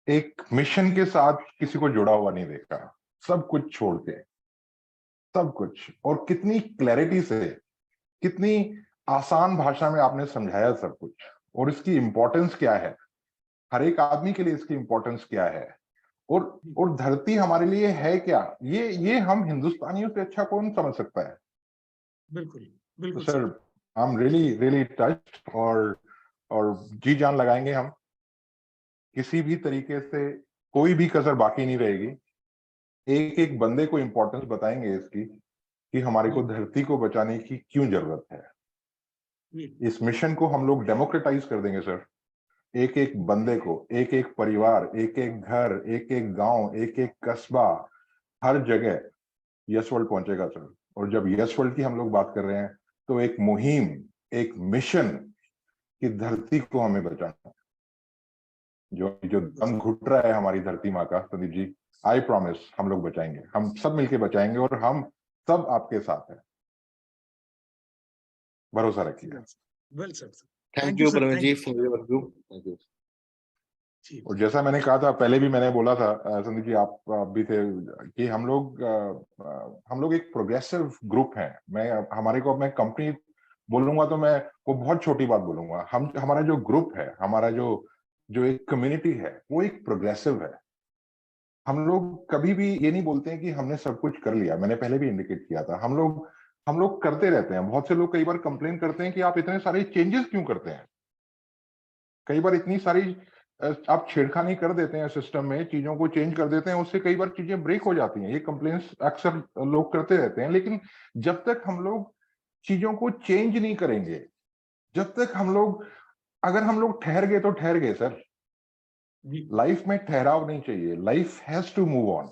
एक मिशन के साथ किसी को जुड़ा हुआ नहीं देखा। सब कुछ छोड़ के, सब कुछ, और कितनी क्लैरिटी से, कितनी आसान भाषा में आपने समझाया सब कुछ, और इसकी इंपॉर्टेंस क्या है, हर एक आदमी के लिए इसकी इंपॉर्टेंस क्या है, और धरती हमारे लिए है क्या, ये हम हिंदुस्तानियों से अच्छा कौन समझ सकता है। बिल्कुल तो बिल्कुल sir sir. I am really really touched, और जी जान लगाएंगे हम। किसी भी तरीके से कोई भी कसर बाकी नहीं रहेगी। एक एक बंदे को इंपॉर्टेंस बताएंगे इसकी, कि हमारे को धरती को बचाने की क्यों जरूरत है। इस मिशन को हम लोग डेमोक्रेटाइज कर देंगे सर। एक एक बंदे को, एक एक परिवार, एक एक घर, एक एक गांव, एक एक कस्बा, हर जगह यस वर्ल्ड पहुंचेगा सर। और जब यस वर्ल्ड की हम लोग बात कर रहे हैं तो एक मुहिम, एक मिशन की धरती को हमें बचाना है। जो जो दम घुट रहा है हमारी धरती माँ का, संदीप जी, आई प्रॉमिस हम लोग बचाएंगे, हम सब मिलके बचाएंगे और हम सब आपके साथ हैं, भरोसा रखिए। Well sir, thank you Praveen ji for your view. Thank you. और जैसा मैंने कहा था पहले भी, मैंने बोला था संदीप जी, आप भी थे, कि हम लोग एक प्रोग्रेसिव ग्रुप हैं। हमारे को मैं कंपनी बोलूंगा तो मैं वो बहुत छोटी बात बोलूंगा। हमारा जो ग्रुप है, हमारा जो एक कम्युनिटी है, वो एक प्रोग्रेसिव है। हम लोग कभी भी ये नहीं बोलते हैं कि हमने सब कुछ कर लिया। मैंने पहले भी इंडिकेट किया था, हम लोग करते रहते हैं। बहुत से लोग कई बार कंप्लेन करते हैं कि आप इतने सारे चेंजेस क्यों करते हैं। कई बार इतनी सारी आप छेड़खानी कर देते हैं सिस्टम में, चीजों को चेंज कर देते हैं, उससे कई बार चीजें ब्रेक हो जाती हैं। ये कंप्लेंट्स अक्सर लोग करते रहते हैं। लेकिन जब तक हम लोग चीजों को चेंज नहीं करेंगे, जब तक अगर हम लोग ठहर गए तो ठहर गए सर। लाइफ में ठहराव नहीं चाहिए, life has to move on.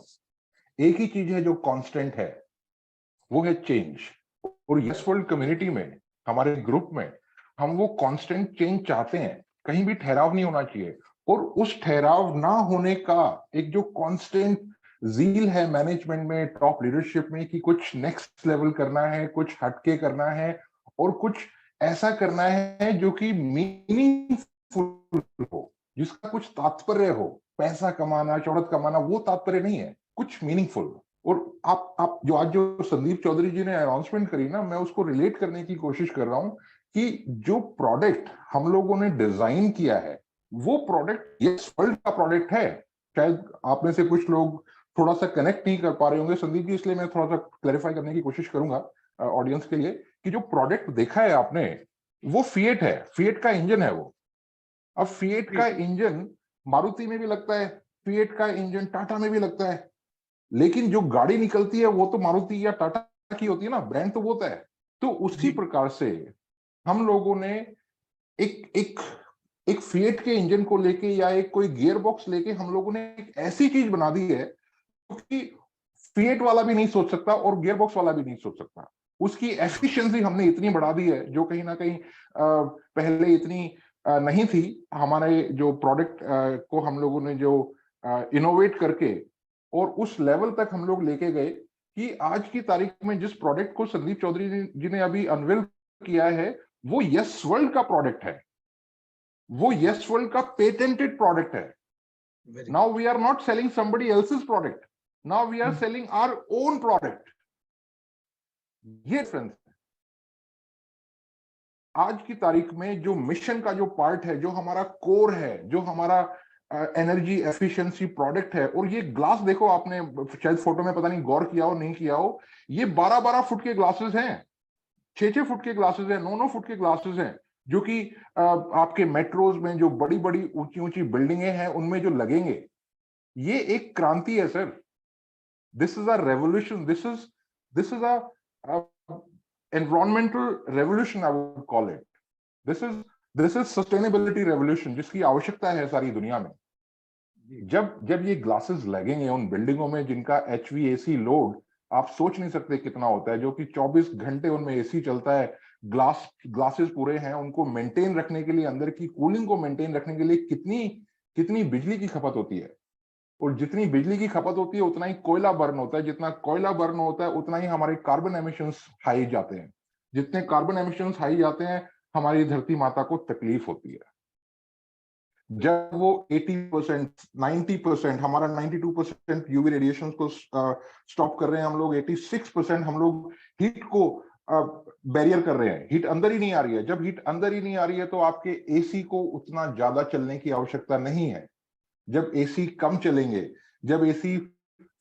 एक ही चीज है जो कांस्टेंट है, वो है चेंज। और यस वर्ल्ड कम्युनिटी में, हमारे ग्रुप में, हम वो कांस्टेंट चेंज चाहते हैं। कहीं भी ठहराव नहीं होना चाहिए। और उस ठहराव ना होने का एक जो कांस्टेंट जील है मैनेजमेंट में, टॉप लीडरशिप में, कि कुछ नेक्स्ट लेवल करना है, कुछ हटके करना है, और कुछ ऐसा करना है जो कि मीनिंगफुल हो, जिसका कुछ तात्पर्य हो। पैसा कमाना, शोहरत कमाना, वो तात्पर्य नहीं है, कुछ मीनिंगफुल। और आप जो संदीप चौधरी जी ने अनाउंसमेंट करी ना, मैं उसको रिलेट करने की कोशिश कर रहा हूं कि जो प्रोडक्ट हम लोगों ने डिजाइन किया है, वो प्रोडक्ट यस वर्ल्ड का प्रोडक्ट है। शायद आप में से कुछ लोग थोड़ा सा कनेक्ट नहीं कर पा रहे होंगे संदीप जी, इसलिए मैं थोड़ा सा क्लैरिफाई करने की कोशिश करूंगा ऑडियंस के लिए, कि जो प्रोडक्ट देखा है आपने, वो फिएट है, फिएट का इंजन है वो। अब फिएट का इंजन मारुति में भी लगता है, फिएट का इंजन टाटा में भी लगता है, लेकिन जो गाड़ी निकलती है वो तो मारुति या टाटा की होती है ना, ब्रांड तो वो होता है। तो उसी प्रकार से हम लोगों ने एक फिएट के इंजन को लेके, या एक कोई गियर बॉक्स लेके, हम लोगों ने एक ऐसी चीज बना दी है कि फिएट वाला भी नहीं सोच सकता और गियर बॉक्स वाला भी नहीं सोच सकता। उसकी एफिशिएंसी हमने इतनी बढ़ा दी है, जो कहीं ना कहीं पहले इतनी नहीं थी। हमारे जो प्रोडक्ट को हम लोगों ने जो इनोवेट करके और उस लेवल तक हम लोग लेके गए कि आज की तारीख में जिस प्रोडक्ट को संदीप चौधरी जी ने अभी अनवील किया है, वो यस वर्ल्ड का प्रोडक्ट है, वो यस वर्ल्ड का पेटेंटेड प्रोडक्ट है। Now we are not selling somebody else's product, now we are selling our own product. ये डिफरेंस है। आज की तारीख में जो मिशन का जो पार्ट है, जो हमारा कोर है, जो हमारा एनर्जी एफिशिएंसी प्रोडक्ट है, और ये ग्लास देखो, आपने शायद फोटो में पता नहीं गौर किया हो नहीं किया हो, ये 12-12 फुट के ग्लासेस हैं, 6-6 फुट के ग्लासेस हैं, 9-9 फुट के ग्लासेस हैं, जो कि आपके मेट्रोज में जो बड़ी बड़ी ऊंची ऊंची बिल्डिंगें हैं उनमें जो लगेंगे। ये एक क्रांति है sir. This is a revolution, this is a environmental revolution, I would call it. This is sustainability revolution, जिसकी आवश्यकता है सारी दुनिया में। जब ये ग्लासेस लगेंगे उन बिल्डिंगों में जिनका HVAC लोड आप सोच नहीं सकते कितना होता है, जो कि 24 घंटे उनमें एसी चलता है, ग्लासेस पूरे हैं, उनको मेंटेन रखने के लिए, अंदर की कूलिंग को मेंटेन रखने के लिए कितनी बिजली की खपत होती है। और जितनी बिजली की खपत होती है उतना ही कोयला बर्न होता है, जितना कोयला बर्न होता है उतना ही हमारे कार्बन एमिशंस हाई जाते हैं, जितने कार्बन एमिशंस हाई जाते हैं हमारी धरती माता को तकलीफ होती है। जब वो 80%, 90%, हमारा 92% यूवी रेडिएशन को स्टॉप कर रहे हैं हम लोग, 86% हम लोग हीट को बैरियर कर रहे हैं, हीट अंदर ही नहीं आ रही है। जब हीट अंदर ही नहीं आ रही है तो आपके एसी को उतना ज्यादा चलने की आवश्यकता नहीं है। जब एसी कम चलेंगे, जब एसी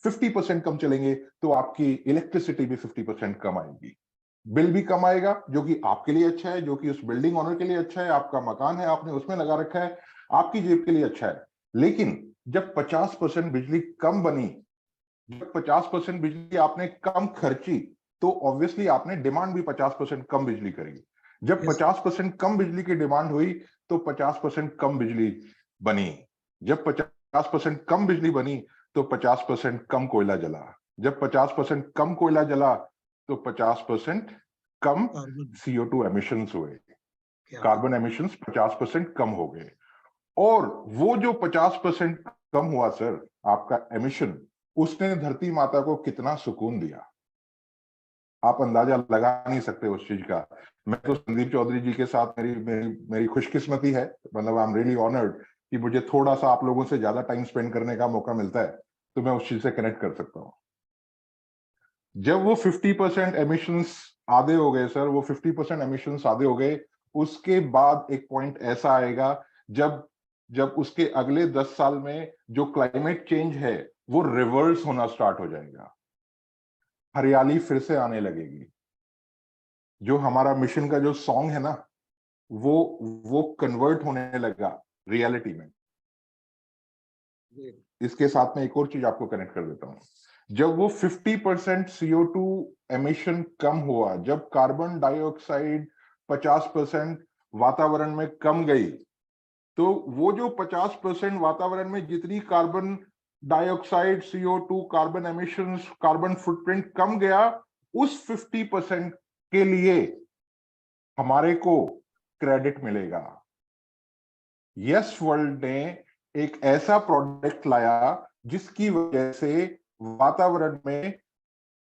50% कम चलेंगे, तो आपकी इलेक्ट्रिसिटी भी 50% कम आएगी, बिल भी कम आएगा, जो कि आपके लिए अच्छा है, जो कि उस बिल्डिंग ओनर के लिए अच्छा है, आपका मकान है आपने उसमें लगा रखा है, आपकी जेब के लिए अच्छा है। लेकिन जब 50% बिजली कम बनी, जब 50% बिजली आपने कम खर्ची, तो ऑब्वियसली आपने डिमांड भी 50% कम बिजली करी। जब Yes. 50% कम बिजली की डिमांड हुई तो 50% कम बिजली बनी। जब 50% कम बिजली बनी तो 50% कम कोयला जला। जब 50% कम कोयला जला तो 50% कम Carbon. CO2 एमिशंस हुए, क्या कार्बन एमिशंस 50% कम हो गए। और वो जो 50% कम हुआ सर आपका एमिशन, उसने धरती माता को कितना सुकून दिया, आप अंदाजा लगा नहीं सकते उस चीज का। मैं तो संदीप चौधरी जी के साथ मेरी मेरी मेरी खुशकिस्मती है, मतलब आई एम रियली ऑनर्ड कि मुझे थोड़ा सा आप लोगों से ज्यादा टाइम स्पेंड करने का मौका मिलता है, तो मैं उस चीज से कनेक्ट कर सकता हूँ। जब वो 50% एमिशंस आधे हो गए सर, वो 50% एमिशंस आधे हो गए, उसके बाद एक पॉइंट ऐसा आएगा जब जब उसके अगले 10 साल में जो क्लाइमेट चेंज है वो रिवर्स होना स्टार्ट हो जाएगा, हरियाली फिर से आने लगेगी। जो हमारा मिशन का जो सॉन्ग है ना, वो कन्वर्ट होने लगा रियलिटी में। इसके साथ में एक और चीज आपको कनेक्ट कर देता हूं। जब वो 50% CO2 एमिशन कम हुआ, जब कार्बन डाइऑक्साइड 50% वातावरण में कम गई, तो वो जो 50% वातावरण में जितनी carbon dioxide, CO2, carbon emissions, carbon footprint कम गया, उस 50% के लिए हमारे को क्रेडिट मिलेगा। यस वर्ल्ड ने एक ऐसा प्रोडक्ट लाया जिसकी वजह से वातावरण में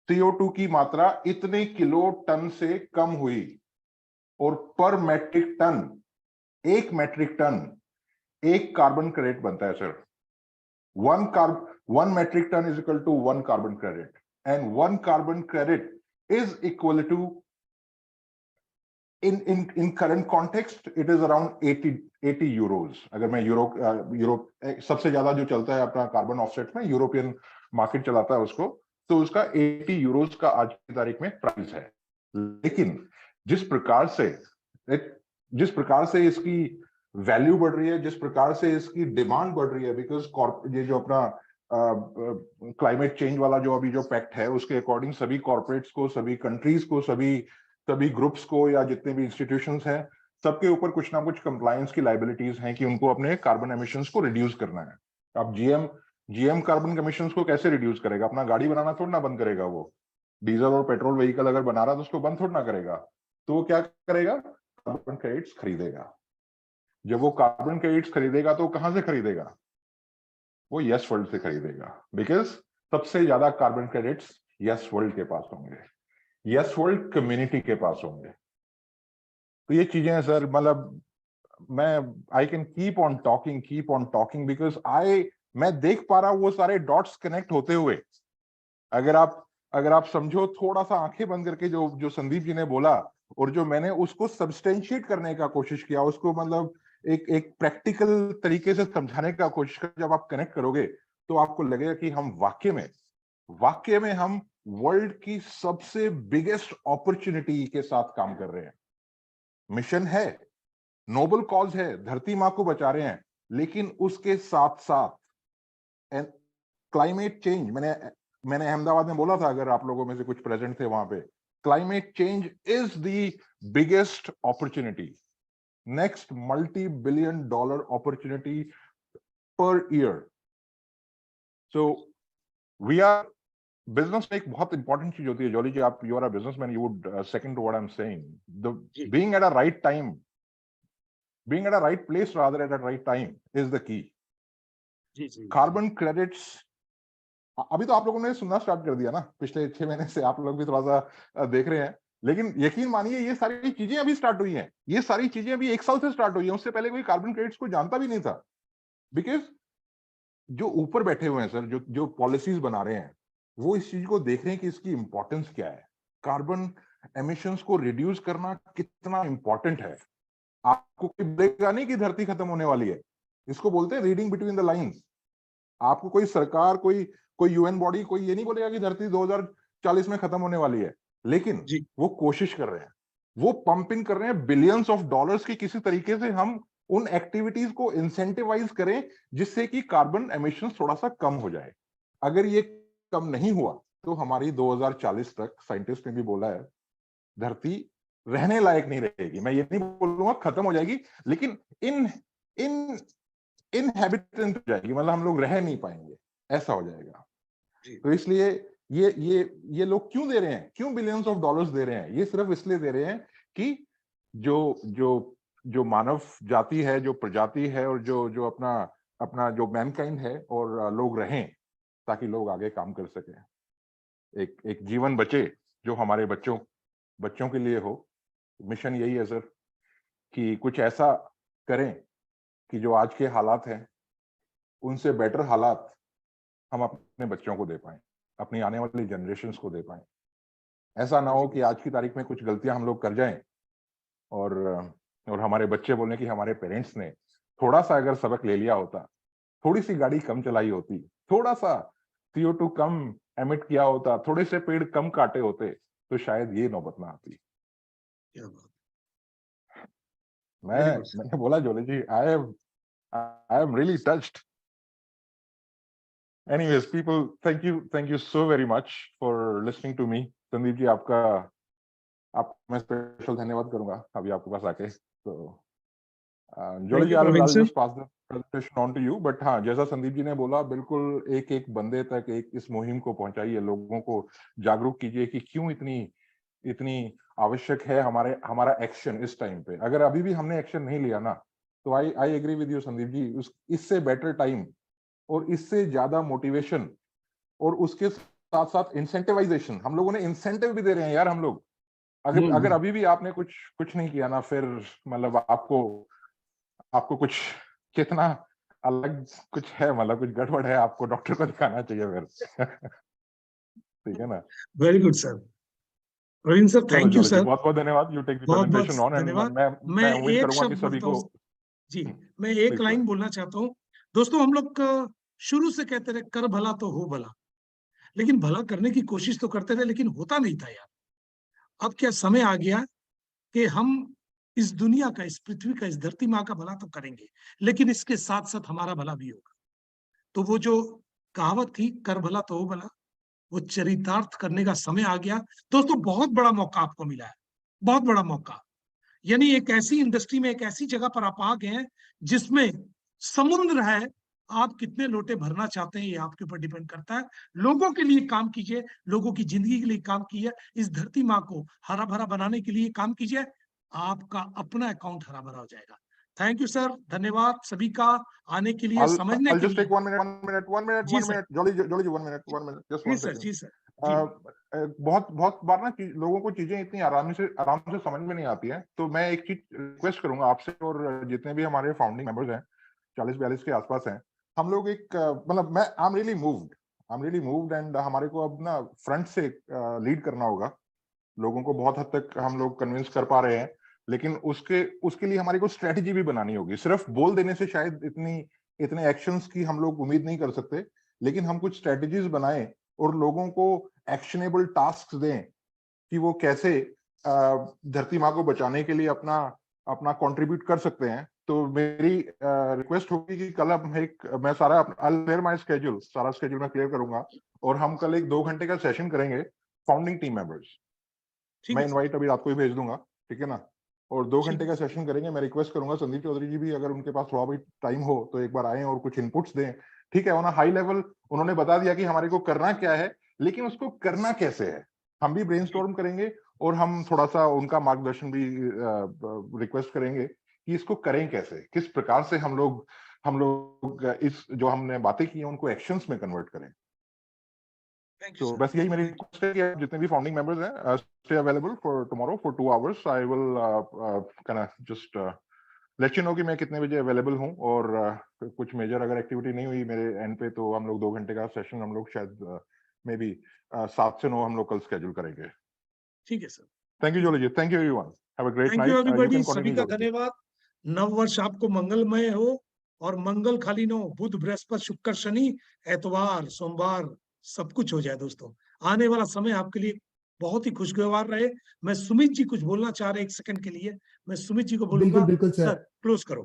CO2 की मात्रा इतने किलो टन से कम हुई, और पर मैट्रिक टन, एक मैट्रिक टन एक कार्बन क्रेडिट बनता है sir. One metric ton is equal to 1 carbon credit, and 1 carbon credit is equal to in current context it is around 80 euros। अगर मैं यूरोप सबसे ज्यादा जो चलता है अपना कार्बन ऑफसेट में, यूरोपियन मार्केट चलाता है उसको, तो उसका 80 यूरोस का आज की तारीख में प्राइस है। लेकिन जिस प्रकार से इसकी वैल्यू बढ़ रही है, जिस प्रकार से इसकी डिमांड बढ़ रही है, बिकॉज ये जो अपना क्लाइमेट चेंज वाला जो अभी जो पैक्ट है, उसके अकॉर्डिंग सभी कॉर्पोरेट्स को, सभी कंट्रीज को, सभी ग्रुप्स को, या जितने भी इंस्टीट्यूशंस हैं, सबके ऊपर कुछ ना कुछ कंप्लायंस की लाइबिलिटीज हैं कि उनको अपने कार्बन एमिशंस को रिड्यूस करना है। अब जीएम कार्बन एमिशंस को कैसे रिड्यूस करेगा? अपना गाड़ी बनाना थोड़ा ना बंद करेगा वो। डीजल और पेट्रोल व्हीकल अगर बना रहा तो उसको बंद थोड़ा ना करेगा। तो वो क्या करेगा? कार्बन क्रेडिट्स खरीदेगा। जब वो कार्बन क्रेडिट्स खरीदेगा तो कहां से खरीदेगा? वो यस वर्ल्ड से खरीदेगा, बिकॉज सबसे ज्यादा कार्बन क्रेडिट्स यस वर्ल्ड के पास होंगे, यस वर्ल्ड कम्युनिटी के पास होंगे। तो ये चीजें हैं सर, मतलब मैं आई can keep on talking because मैं देख पा रहा हूं वो सारे डॉट्स कनेक्ट होते हुए। अगर आप समझो, थोड़ा सा आंखें बंद करके जो संदीप जी ने बोला और जो मैंने उसको सब्सटेंशिएट करने का कोशिश किया, उसको मतलब एक प्रैक्टिकल तरीके से समझाने का कोशिश कर, जब आप कनेक्ट करोगे तो आपको लगेगा कि हम वाकई में हम वर्ल्ड की सबसे बिगेस्ट अपॉर्चुनिटी के साथ काम कर रहे हैं। मिशन है, नोबल कॉज है, धरती मां को बचा रहे हैं, लेकिन उसके साथ साथ क्लाइमेट चेंज, मैंने अहमदाबाद में बोला था, अगर आप लोगों में से कुछ प्रेजेंट थे वहां पे, climate change is the biggest opportunity, next multi-billion dollar opportunity per year। So we are, business में एक बहुत इंपॉर्टेंट चीज होती है, जॉली जी, आप you are a businessman, you would second to what I am saying, the being at a right time, being at a right place rather at a right time is the key. Carbon credits अभी तो आप लोगों ने सुनना start कर दिया ना, पिछले 6 महीने से आप लोग भी थोड़ा सा देख रहे हैं, लेकिन यकीन मानिए ये सारी चीजें अभी स्टार्ट हुई हैं, ये सारी चीजें अभी 1 साल से स्टार्ट हुई हैं, उससे पहले कोई कार्बन क्रेडिट्स को जानता भी नहीं था। बिकॉज जो ऊपर बैठे हुए हैं सर, जो पॉलिसीज बना रहे हैं, वो इस चीज को देख रहे हैं कि इसकी इंपॉर्टेंस क्या है, कार्बन एमिशंस को रिड्यूस करना कितना इंपॉर्टेंट है। आपको कोई बोलेगा नहीं कि धरती खत्म होने वाली है, इसको बोलते हैं रीडिंग बिटवीन द लाइंस। आपको कोई सरकार, कोई यूएन बॉडी, कोई ये नहीं बोलेगा कि धरती 2040 में खत्म होने वाली है, लेकिन वो कोशिश कर रहे हैं, वो पंपिंग कर रहे हैं बिलियंस ऑफ डॉलर्स की, किसी तरीके से हम उन एक्टिविटीज को इंसेंटिवाइज करें जिससे कि कार्बन एमिशंस थोड़ा सा कम हो जाए। अगर ये कम नहीं हुआ तो हमारी 2040 तक, साइंटिस्ट ने भी बोला है, धरती रहने लायक नहीं रहेगी। मैं ये नहीं बोलूंगा खत्म हो जाएगी, लेकिन इन इन इनहैबिटेंट हो जाएगी, मतलब हम लोग रह नहीं पाएंगे, ऐसा हो जाएगा। तो इसलिए ये लोग क्यों दे रहे हैं, क्यों बिलियंस ऑफ डॉलर्स दे रहे हैं? ये सिर्फ इसलिए दे रहे हैं कि जो जो जो मानव जाति है, जो प्रजाति है, और जो अपना अपना जो मैनकाइंड है, और लोग रहें, ताकि लोग आगे काम कर सकें, एक जीवन बचे जो हमारे बच्चों के लिए हो। मिशन यही है सर, कि कुछ ऐसा करें कि जो आज के हालात हैं उनसे बेटर हालात हम अपने बच्चों को दे पाएं, अपनी आने वाली जनरेशन्स को दे पाएं। ऐसा ना हो कि आज की तारीख में कुछ गलतियां हम लोग कर जाएं और हमारे बच्चे बोलें कि हमारे पेरेंट्स ने थोड़ा सा अगर सबक ले लिया होता, थोड़ी सी गाड़ी कम चलाई होती, थोड़ा सा CO2 कम एमिट किया होता, थोड़े से पेड़ कम काटे होते, तो शायद ये नौबत ना आती। मैंने बोला Jolly ji, I am really touched. Anyways, people, thank you so very much for listening to me. Sandeep ji, आप मैं स्पेशल धन्यवाद करूंगा अभी आपके पास आके। तो जोले जी, I'll just pass the presentation on to you. But हाँ, जैसा संदीप जी ने बोला, बिल्कुल एक बंदे तक इस मुहिम को पहुंचाइए, लोगों को जागरूक कीजिए कि क्यों इतनी आवश्यक है हमारा एक्शन इस टाइम पे। अगर अभी भी हमने एक्शन नहीं लिया ना, तो I agree with you Sandeep ji, इससे बेटर टाइम और इससे ज्यादा मोटिवेशन और उसके साथ साथ इंसेंटिवाइजेशन, हम लोगों ने इंसेंटिव भी दे रहे हैं यार हम लोग। अगर अभी भी आपने कुछ नहीं किया ना, फिर मतलब आपको कुछ कितना अलग कुछ है, मतलब कुछ गड़बड़ है, आपको डॉक्टर को दिखाना चाहिए फिर। ठीक है ना? Very good sir, Praveen sir, thank you sir, बहुत बहुत धन्यवाद। You take the presentation on, and मैं उम्मीद एक करूंगा कि शब्द सभी को जी, मैं एक लाइन बोलना चाहता हूँ। दोस्तों, हम लोग शुरू से कहते रहे कर भला तो हो भला, लेकिन भला करने की कोशिश तो करते रहे, लेकिन होता नहीं था यार। अब क्या समय आ गया कि हम इस दुनिया का, इस पृथ्वी का, इस धरती माँ का भला तो करेंगे, लेकिन इसके साथ साथ हमारा भला भी होगा। तो वो जो कहावत थी, कर भला तो हो भला, वो चरितार्थ करने का समय आ गया। दोस्तों, बहुत बड़ा मौका आपको मिला है, बहुत बड़ा मौका। यानी एक ऐसी इंडस्ट्री में, एक ऐसी जगह पर आप आ गए हैं जिसमें समुद्र है। आप कितने लोटे भरना चाहते हैं, ये आपके ऊपर डिपेंड करता है। लोगों के लिए काम कीजिए, लोगों की जिंदगी के लिए काम कीजिए, इस धरती माँ को हरा भरा बनाने के लिए काम कीजिए, आपका अपना अकाउंट हरा भरा हो जाएगा। थैंक यू सर, धन्यवाद सभी का आने के लिए, समझने के लिए। just take 1 minute, Jolly जी 1 minute, just 1 second। जी सर। बहुत बार ना लोगों को चीजें इतनी आराम से समझ में नहीं आती है, तो मैं एक चीज रिक्वेस्ट करूंगा आपसे और जितने भी हमारे फाउंडिंग मेंबर्स हैं, 40-42 के आसपास हैं, हम लोग एक मतलब मैं आई एम रियली मूव्ड एंड हमारे को अब ना फ्रंट से लीड करना होगा। लोगों को बहुत हद तक हम लोग कन्विंस कर पा रहे हैं, लेकिन उसके लिए हमारी को स्ट्रेटेजी भी बनानी होगी। सिर्फ बोल देने से शायद इतने एक्शंस की हम लोग उम्मीद नहीं कर सकते, लेकिन हम कुछ स्ट्रेटेजीज बनाएं और लोगों को एक्शनेबल टास्क दें कि वो कैसे धरती माँ को बचाने के लिए अपना कंट्रीब्यूट कर सकते हैं। तो मेरी रिक्वेस्ट होगी कि कल मैं सारा स्केड्यूल मैं क्लियर करूंगा, और हम कल एक 2 घंटे का सेशन करेंगे फाउंडिंग टीम मेंबर्स। मैं इनवाइट अभी रात को ही भेज दूंगा, ठीक है ना? और 2 घंटे का सेशन करेंगे। मैं रिक्वेस्ट करूंगा संदीप चौधरी जी भी, अगर उनके पास थोड़ा भी टाइम हो तो एक बार आए और कुछ इनपुट्स दें। ठीक है, हाई लेवल उन्होंने बता दिया कि हमारे को करना क्या है, लेकिन उसको करना कैसे है हम भी ब्रेनस्टॉर्म करेंगे, और हम थोड़ा सा उनका मार्गदर्शन भी रिक्वेस्ट करेंगे कि इसको करें कैसे, किस प्रकार से हम लोग इस जो हमने बातें की हैं उनको एक्शंस में कन्वर्ट करें। तो बस यही मेरी रिक्वेस्ट है कि आप जितने भी फाउंडिंग मेंबर्स हैं, stay available for tomorrow for 2 hours. I will can just let you know कि मैं कितने बजे अवेलेबल हूं, और कुछ मेजर अगर एक्टिविटी नहीं हुई मेरे एंड पे, तो हम लोग 2 घंटे का सेशन हम लोग शायद मे बी 7 से 9 हम लोग कल स्केड्यूल करेंगे। ठीक है sir. Thank you Jolly ji, thank you everyone, have a great night. Thank you everybody, सभी का धन्यवाद। नव वर्ष आपको मंगलमय हो, और मंगल खाली न हो, बुध बृहस्पति शुक्र शनि एतवार सोमवार सब कुछ हो जाए। दोस्तों, आने वाला समय आपके लिए बहुत ही खुशगवार रहे। मैं सुमित जी कुछ बोलना चाह रहे, 1 सेकंड के लिए मैं सुमित जी को बोलूंगा। बिल्कुल सर, क्लोज करो।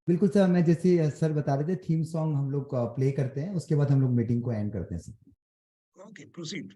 बिल्कुल सर, मैं जैसे सर बता रहे थे, थीम सॉन्ग हम लोग प्ले करते हैं, उसके बाद हम लोग मीटिंग को एंड करते हैं सर। Okay, proceed.